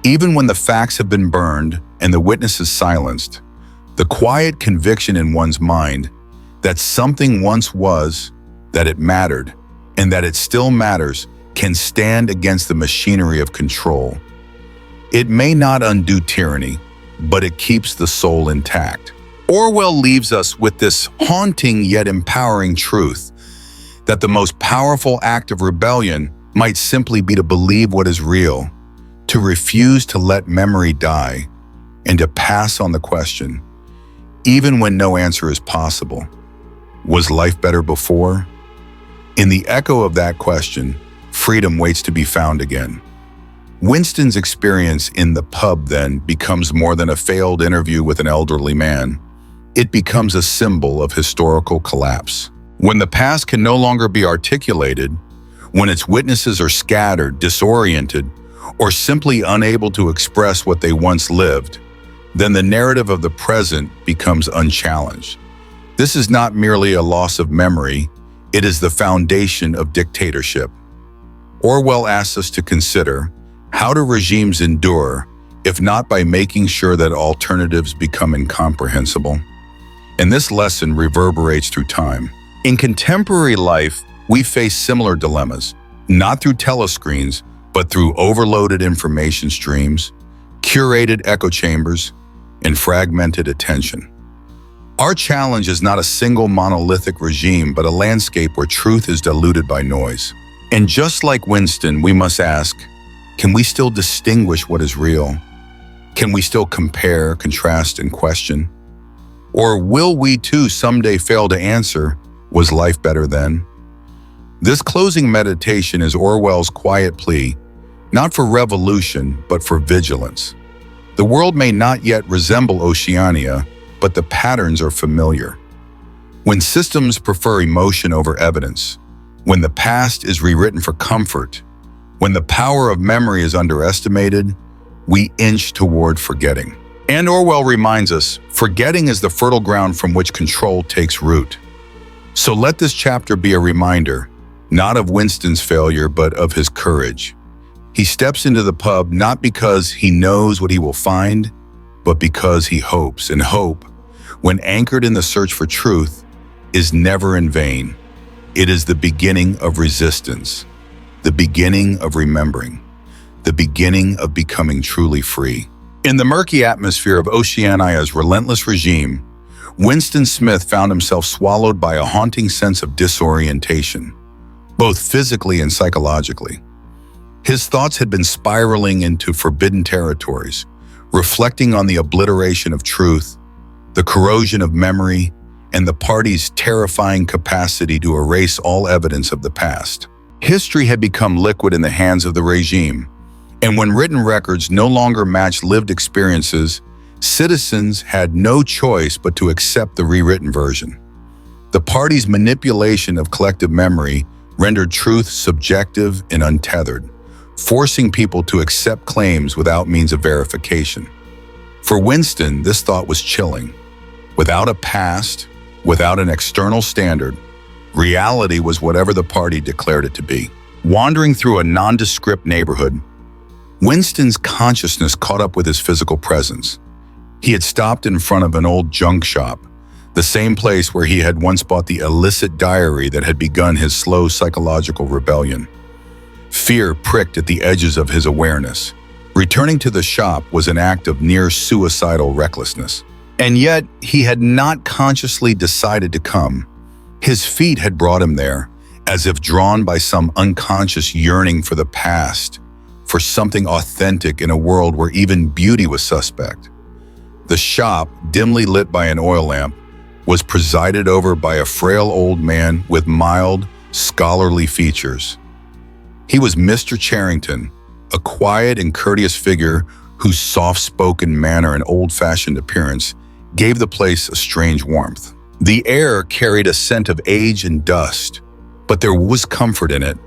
even when the facts have been burned and the witnesses silenced, the quiet conviction in one's mind that something once was, that it mattered, and that it still matters can stand against the machinery of control. It may not undo tyranny, but it keeps the soul intact. Orwell leaves us with this haunting yet empowering truth, that the most powerful act of rebellion might simply be to believe what is real, to refuse to let memory die, and to pass on the question, even when no answer is possible. Was life better before? In the echo of that question, freedom waits to be found again. Winston's experience in the pub then becomes more than a failed interview with an elderly man. It becomes a symbol of historical collapse. When the past can no longer be articulated, when its witnesses are scattered, disoriented, or simply unable to express what they once lived, then the narrative of the present becomes unchallenged. This is not merely a loss of memory, it is the foundation of dictatorship. Orwell asks us to consider, How do regimes endure, if not by making sure that alternatives become incomprehensible? And this lesson reverberates through time. In contemporary life, we face similar dilemmas, not through telescreens, but through overloaded information streams, curated echo chambers, and fragmented attention. Our challenge is not a single monolithic regime, but a landscape where truth is diluted by noise. And just like Winston, we must ask, can we still distinguish what is real? Can we still compare, contrast, and question? Or will we too someday fail to answer, was life better then? This closing meditation is Orwell's quiet plea, not for revolution, but for vigilance. The world may not yet resemble Oceania, but the patterns are familiar. When systems prefer emotion over evidence, when the past is rewritten for comfort, when the power of memory is underestimated, we inch toward forgetting. And Orwell reminds us, forgetting is the fertile ground from which control takes root. So let this chapter be a reminder, not of Winston's failure, but of his courage. He steps into the pub not because he knows what he will find, but because he hopes. And hope, when anchored in the search for truth, is never in vain. It is the beginning of resistance, the beginning of remembering, the beginning of becoming truly free. In the murky atmosphere of Oceania's relentless regime, Winston Smith found himself swallowed by a haunting sense of disorientation, both physically and psychologically. His thoughts had been spiraling into forbidden territories, reflecting on the obliteration of truth, the corrosion of memory, and the party's terrifying capacity to erase all evidence of the past. History had become liquid in the hands of the regime, and when written records no longer matched lived experiences, citizens had no choice but to accept the rewritten version. The party's manipulation of collective memory rendered truth subjective and untethered, forcing people to accept claims without means of verification. For Winston, this thought was chilling. Without a past, without an external standard, reality was whatever the party declared it to be. Wandering through a nondescript neighborhood, Winston's consciousness caught up with his physical presence. He had stopped in front of an old junk shop, the same place where he had once bought the illicit diary that had begun his slow psychological rebellion. Fear pricked at the edges of his awareness. Returning to the shop was an act of near-suicidal recklessness. And yet, he had not consciously decided to come. His feet had brought him there, as if drawn by some unconscious yearning for the past, for something authentic in a world where even beauty was suspect. The shop, dimly lit by an oil lamp, was presided over by a frail old man with mild, scholarly features. He was Mr. Charrington, a quiet and courteous figure whose soft-spoken manner and old-fashioned appearance gave the place a strange warmth. The air carried a scent of age and dust, but there was comfort in it,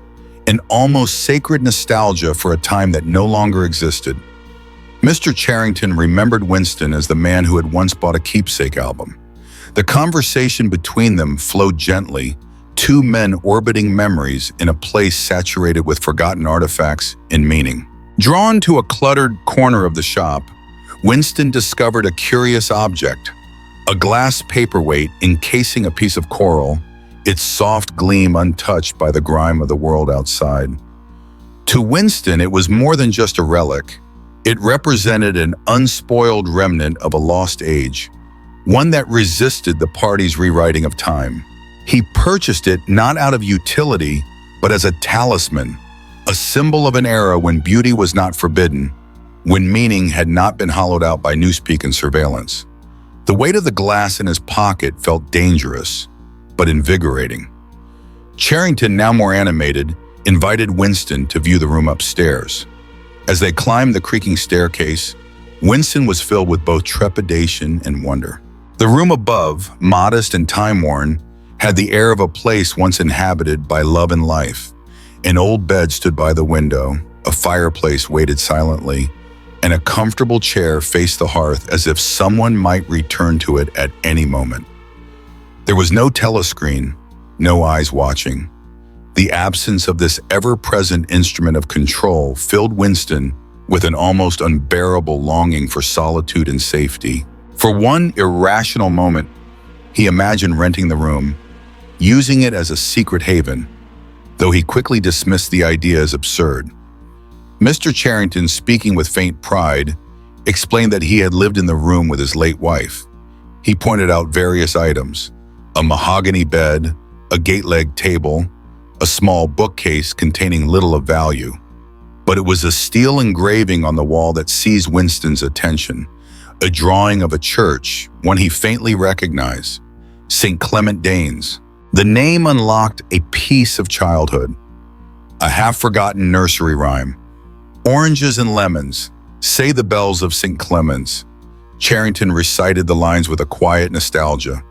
an almost sacred nostalgia for a time that no longer existed. Mr. Charrington remembered Winston as the man who had once bought a keepsake album. The conversation between them flowed gently, two men orbiting memories in a place saturated with forgotten artifacts and meaning. Drawn to a cluttered corner of the shop, Winston discovered a curious object, a glass paperweight encasing a piece of coral, its soft gleam untouched by the grime of the world outside. To Winston, it was more than just a relic. It represented an unspoiled remnant of a lost age, one that resisted the party's rewriting of time. He purchased it not out of utility, but as a talisman, a symbol of an era when beauty was not forbidden, when meaning had not been hollowed out by newspeak and surveillance. The weight of the glass in his pocket felt dangerous, but invigorating. Charrington, now more animated, invited Winston to view the room upstairs. As they climbed the creaking staircase, Winston was filled with both trepidation and wonder. The room above, modest and time-worn, had the air of a place once inhabited by love and life. An old bed stood by the window, a fireplace waited silently, and a comfortable chair faced the hearth as if someone might return to it at any moment. There was no telescreen, no eyes watching. The absence of this ever-present instrument of control filled Winston with an almost unbearable longing for solitude and safety. For one irrational moment, he imagined renting the room, using it as a secret haven, though he quickly dismissed the idea as absurd. Mr. Charrington, speaking with faint pride, explained that he had lived in the room with his late wife. He pointed out various items: a mahogany bed, a gate-legged table, a small bookcase containing little of value. But it was a steel engraving on the wall that seized Winston's attention, a drawing of a church, one he faintly recognized, St. Clement Danes. The name unlocked a piece of childhood, a half-forgotten nursery rhyme. Oranges and lemons, say the bells of St. Clement's. Charrington recited the lines with a quiet nostalgia,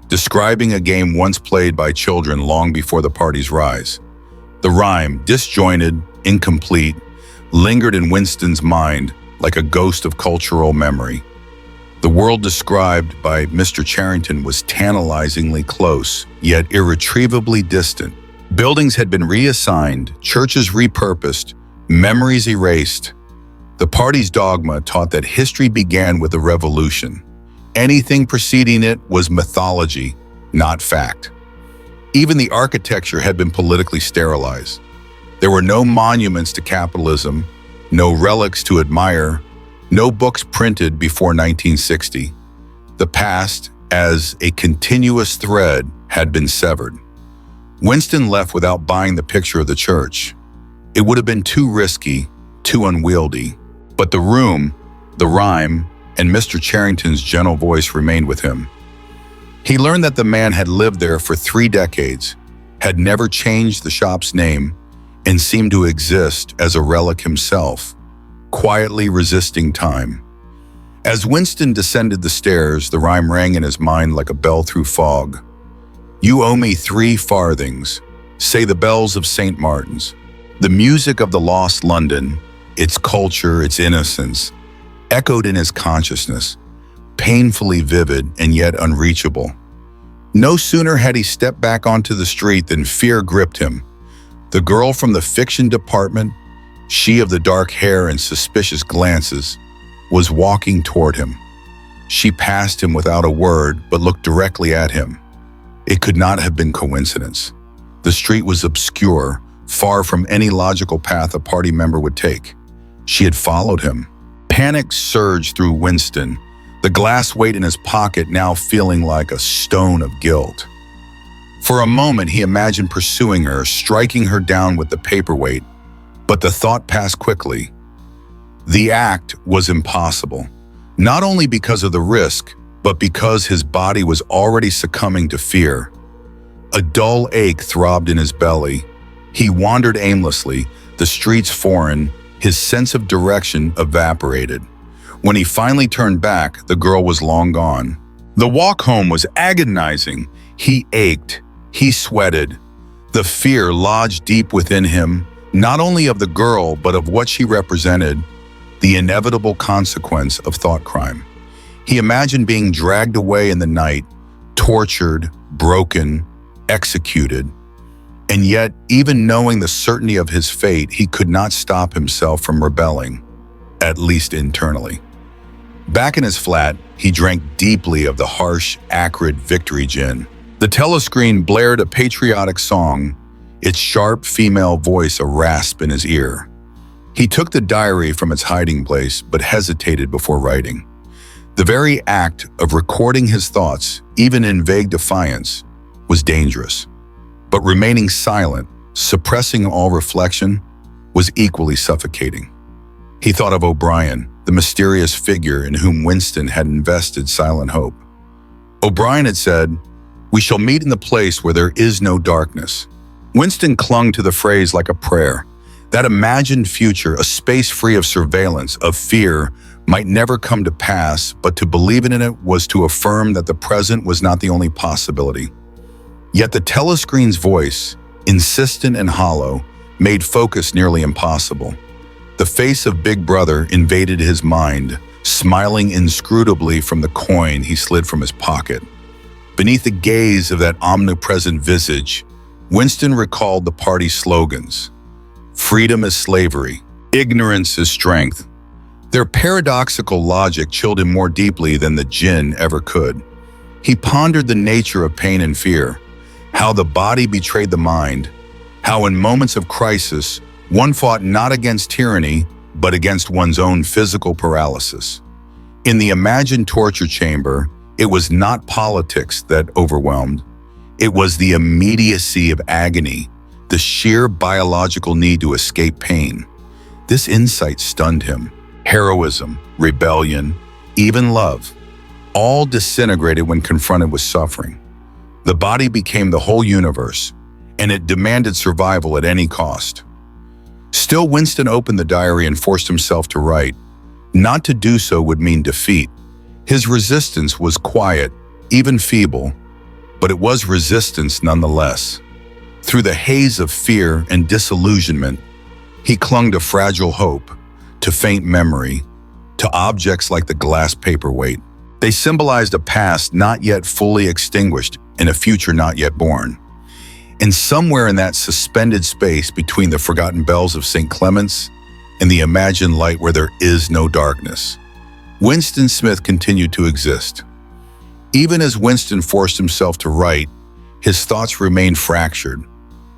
describing a game once played by children long before the party's rise. The rhyme, disjointed, incomplete, lingered in Winston's mind like a ghost of cultural memory. The world described by Mr. Charrington was tantalizingly close, yet irretrievably distant. Buildings had been reassigned, churches repurposed, memories erased. The party's dogma taught that history began with a revolution. Anything preceding it was mythology, not fact. Even the architecture had been politically sterilized. There were no monuments to capitalism, no relics to admire, no books printed before 1960. The past, as a continuous thread, had been severed. Winston left without buying the picture of the church. It would have been too risky, too unwieldy. But the room, the rhyme, and Mr. Charrington's gentle voice remained with him. He learned that the man had lived there for 3 decades, had never changed the shop's name, and seemed to exist as a relic himself, quietly resisting time. As Winston descended the stairs, the rhyme rang in his mind like a bell through fog. You owe me 3 farthings, say the bells of St. Martin's. The music of the lost London, its culture, its innocence, echoed in his consciousness, painfully vivid and yet unreachable. No sooner had he stepped back onto the street than fear gripped him. The girl from the fiction department, she of the dark hair and suspicious glances, was walking toward him. She passed him without a word, but looked directly at him. It could not have been coincidence. The street was obscure, far from any logical path a party member would take. She had followed him. Panic surged through Winston, the glass weight in his pocket now feeling like a stone of guilt. For a moment, he imagined pursuing her, striking her down with the paperweight, but the thought passed quickly. The act was impossible, not only because of the risk, but because his body was already succumbing to fear. A dull ache throbbed in his belly. He wandered aimlessly, the streets foreign, his sense of direction evaporated. When he finally turned back, the girl was long gone. The walk home was agonizing. He ached. He sweated. The fear lodged deep within him, not only of the girl, but of what she represented, the inevitable consequence of thought crime. He imagined being dragged away in the night, tortured, broken, executed. And yet, even knowing the certainty of his fate, he could not stop himself from rebelling, at least internally. Back in his flat, he drank deeply of the harsh, acrid Victory gin. The telescreen blared a patriotic song, its sharp female voice a rasp in his ear. He took the diary from its hiding place, but hesitated before writing. The very act of recording his thoughts, even in vague defiance, was dangerous. But remaining silent, suppressing all reflection, was equally suffocating. He thought of O'Brien, the mysterious figure in whom Winston had invested silent hope. O'Brien had said, "We shall meet in the place where there is no darkness." Winston clung to the phrase like a prayer. That imagined future, a space free of surveillance, of fear, might never come to pass, but to believe in it was to affirm that the present was not the only possibility. Yet the telescreen's voice, insistent and hollow, made focus nearly impossible. The face of Big Brother invaded his mind, smiling inscrutably from the coin he slid from his pocket. Beneath the gaze of that omnipresent visage, Winston recalled the party's slogans: freedom is slavery, ignorance is strength. Their paradoxical logic chilled him more deeply than the gin ever could. He pondered the nature of pain and fear, how the body betrayed the mind, how in moments of crisis, one fought not against tyranny, but against one's own physical paralysis. In the imagined torture chamber, it was not politics that overwhelmed. It was the immediacy of agony, the sheer biological need to escape pain. This insight stunned him. Heroism, rebellion, even love, all disintegrated when confronted with suffering. The body became the whole universe, and it demanded survival at any cost. Still, Winston opened the diary and forced himself to write. Not to do so would mean defeat. His resistance was quiet, even feeble, but it was resistance nonetheless. Through the haze of fear and disillusionment, he clung to fragile hope, to faint memory, to objects like the glass paperweight. They symbolized a past not yet fully extinguished and a future not yet born. And somewhere in that suspended space between the forgotten bells of St. Clement's and the imagined light where there is no darkness, Winston Smith continued to exist. Even as Winston forced himself to write, his thoughts remained fractured,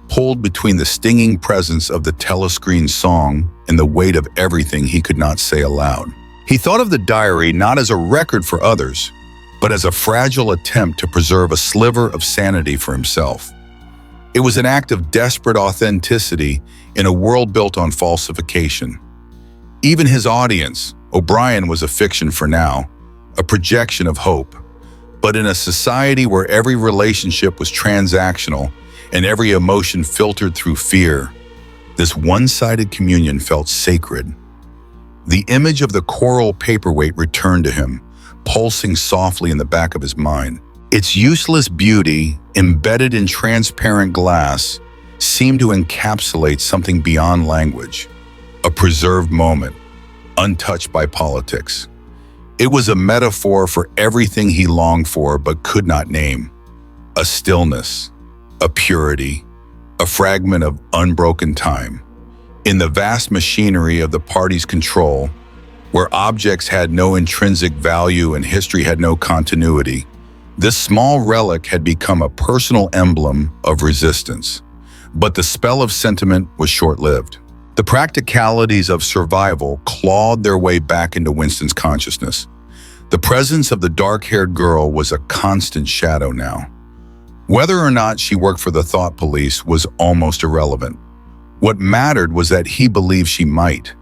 pulled between the stinging presence of the telescreen song and the weight of everything he could not say aloud. He thought of the diary not as a record for others, but as a fragile attempt to preserve a sliver of sanity for himself. It was an act of desperate authenticity in a world built on falsification. Even his audience, O'Brien, was a fiction for now, a projection of hope. But in a society where every relationship was transactional and every emotion filtered through fear, this one-sided communion felt sacred. The image of the coral paperweight returned to him, pulsing softly in the back of his mind. Its useless beauty, embedded in transparent glass, seemed to encapsulate something beyond language, a preserved moment, untouched by politics. It was a metaphor for everything he longed for but could not name: a stillness, a purity, a fragment of unbroken time. In the vast machinery of the party's control, where objects had no intrinsic value and history had no continuity, this small relic had become a personal emblem of resistance. But the spell of sentiment was short-lived. The practicalities of survival clawed their way back into Winston's consciousness. The presence of the dark-haired girl was a constant shadow now. Whether or not she worked for the thought police was almost irrelevant. What mattered was that he believed she might.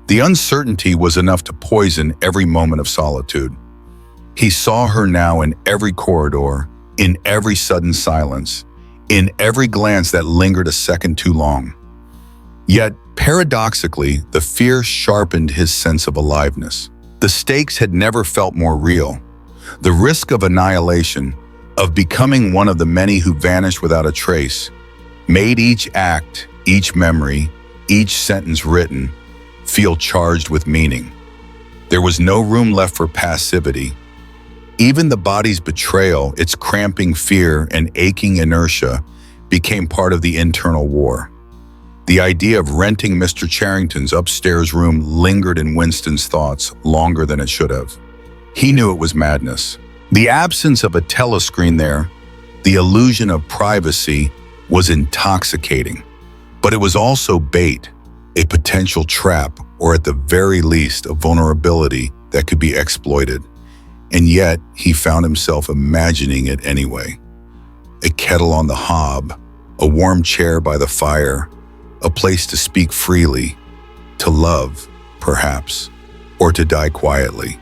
The uncertainty was enough to poison every moment of solitude. He saw her now in every corridor, in every sudden silence, in every glance that lingered a second too long. Yet, paradoxically, the fear sharpened his sense of aliveness. The stakes had never felt more real. The risk of annihilation, of becoming one of the many who vanished without a trace, made each act, each memory, each sentence written, feel charged with meaning. There was no room left for passivity. Even the body's betrayal, its cramping fear and aching inertia, became part of the internal war. The idea of renting Mr. Charrington's upstairs room lingered in Winston's thoughts longer than it should have. He knew it was madness. The absence of a telescreen there, the illusion of privacy, was intoxicating. But it was also bait, a potential trap, or at the very least, a vulnerability that could be exploited. And yet, he found himself imagining it anyway. A kettle on the hob, a warm chair by the fire, a place to speak freely, to love, perhaps, or to die quietly.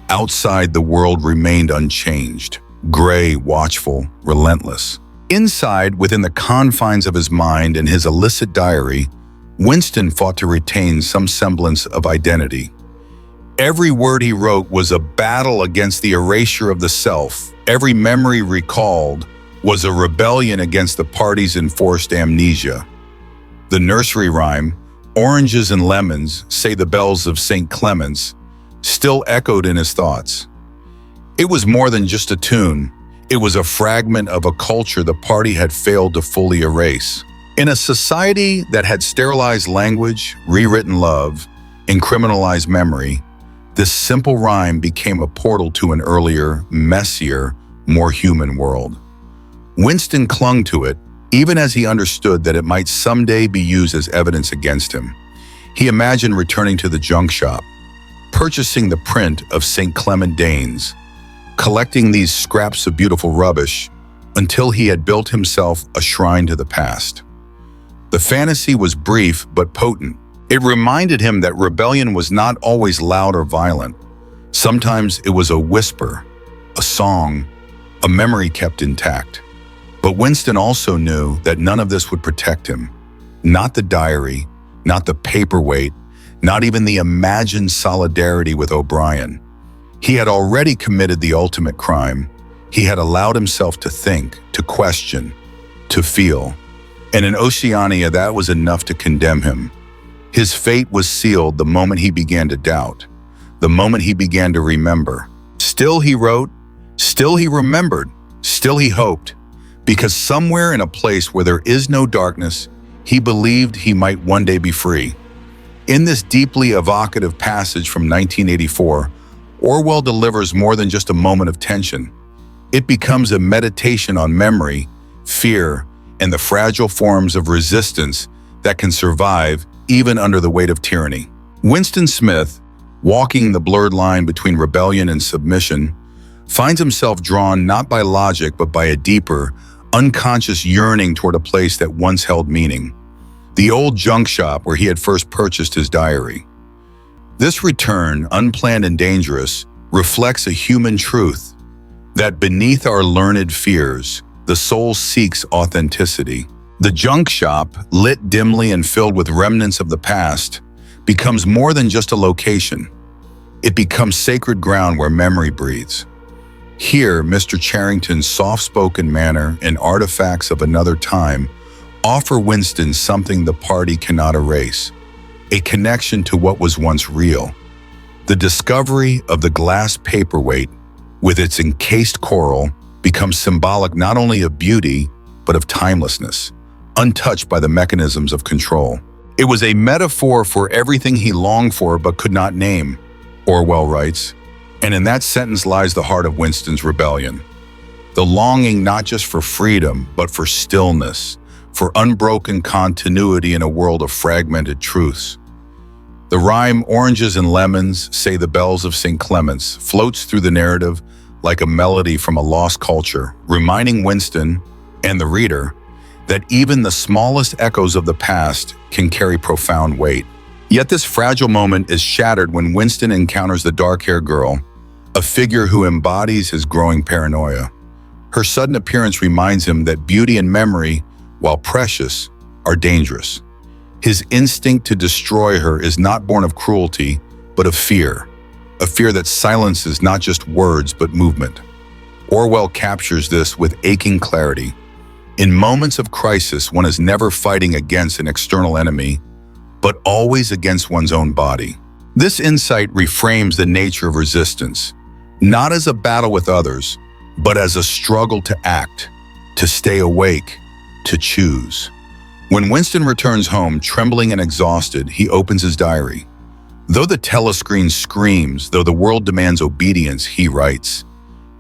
Outside, the world remained unchanged, gray, watchful, relentless. Inside, within the confines of his mind and his illicit diary, Winston fought to retain some semblance of identity. Every word he wrote was a battle against the erasure of the self. Every memory recalled was a rebellion against the party's enforced amnesia. The nursery rhyme, "Oranges and lemons, say the bells of St. Clement's," still echoed in his thoughts. It was more than just a tune. It was a fragment of a culture the party had failed to fully erase. In a society that had sterilized language, rewritten love, and criminalized memory, this simple rhyme became a portal to an earlier, messier, more human world. Winston clung to it, even as he understood that it might someday be used as evidence against him. He imagined returning to the junk shop, purchasing the print of St. Clement Danes, collecting these scraps of beautiful rubbish until he had built himself a shrine to the past. The fantasy was brief but potent. It reminded him that rebellion was not always loud or violent. Sometimes it was a whisper, a song, a memory kept intact. But Winston also knew that none of this would protect him. Not the diary, not the paperweight, not even the imagined solidarity with O'Brien. He had already committed the ultimate crime. He had allowed himself to think, to question, to feel. And in Oceania, that was enough to condemn him. His fate was sealed the moment he began to doubt, the moment he began to remember. Still he wrote, still he remembered, still he hoped, because somewhere in a place where there is no darkness, he believed he might one day be free. In this deeply evocative passage from 1984, Orwell delivers more than just a moment of tension. It becomes a meditation on memory, fear, and the fragile forms of resistance that can survive even under the weight of tyranny. Winston Smith, walking the blurred line between rebellion and submission, finds himself drawn not by logic but by a deeper, unconscious yearning toward a place that once held meaning. The old junk shop where he had first purchased his diary. This return, unplanned and dangerous, reflects a human truth, that beneath our learned fears, the soul seeks authenticity. The junk shop, lit dimly and filled with remnants of the past, becomes more than just a location. It becomes sacred ground where memory breathes. Here, Mr. Charrington's soft-spoken manner and artifacts of another time offer Winston something the party cannot erase, a connection to what was once real. The discovery of the glass paperweight, with its encased coral, becomes symbolic not only of beauty, but of timelessness, untouched by the mechanisms of control. It was a metaphor for everything he longed for but could not name, Orwell writes, and in that sentence lies the heart of Winston's rebellion. The longing not just for freedom, but for stillness, for unbroken continuity in a world of fragmented truths. The rhyme, "Oranges and lemons, say the bells of St. Clement's," floats through the narrative like a melody from a lost culture, reminding Winston and the reader that even the smallest echoes of the past can carry profound weight. Yet this fragile moment is shattered when Winston encounters the dark-haired girl, a figure who embodies his growing paranoia. Her sudden appearance reminds him that beauty and memory, while precious, are dangerous. His instinct to destroy her is not born of cruelty, but of fear, a fear that silences not just words but movement. Orwell captures this with aching clarity. In moments of crisis, one is never fighting against an external enemy, but always against one's own body. This insight reframes the nature of resistance, not as a battle with others, but as a struggle to act, to stay awake, to choose. When Winston returns home, trembling and exhausted, he opens his diary. Though the telescreen screams, though the world demands obedience, he writes.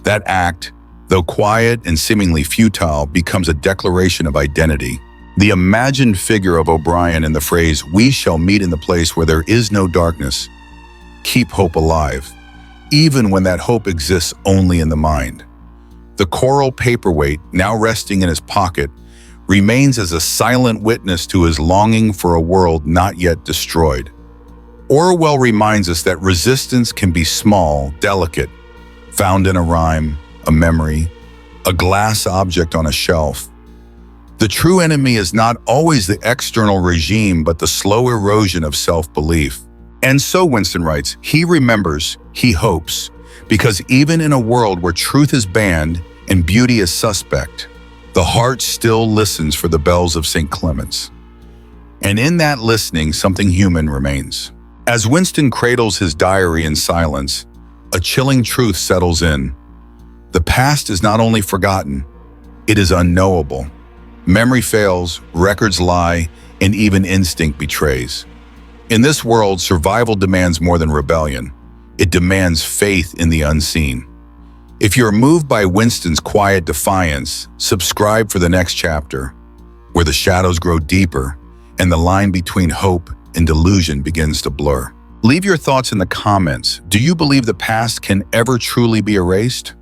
That act, though quiet and seemingly futile, becomes a declaration of identity. The imagined figure of O'Brien in the phrase, "We shall meet in the place where there is no darkness," keep hope alive, even when that hope exists only in the mind. The coral paperweight, now resting in his pocket, remains as a silent witness to his longing for a world not yet destroyed. Orwell reminds us that resistance can be small, delicate, found in a rhyme, a memory, a glass object on a shelf. The true enemy is not always the external regime, but the slow erosion of self-belief. And so, Winston writes, he remembers, he hopes, because even in a world where truth is banned and beauty is suspect, the heart still listens for the bells of St. Clement's. And in that listening, something human remains. As Winston cradles his diary in silence, a chilling truth settles in. The past is not only forgotten, it is unknowable. Memory fails, records lie, and even instinct betrays. In this world, survival demands more than rebellion. It demands faith in the unseen. If you're moved by Winston's quiet defiance, subscribe for the next chapter, where the shadows grow deeper and the line between hope and delusion begins to blur. Leave your thoughts in the comments. Do you believe the past can ever truly be erased?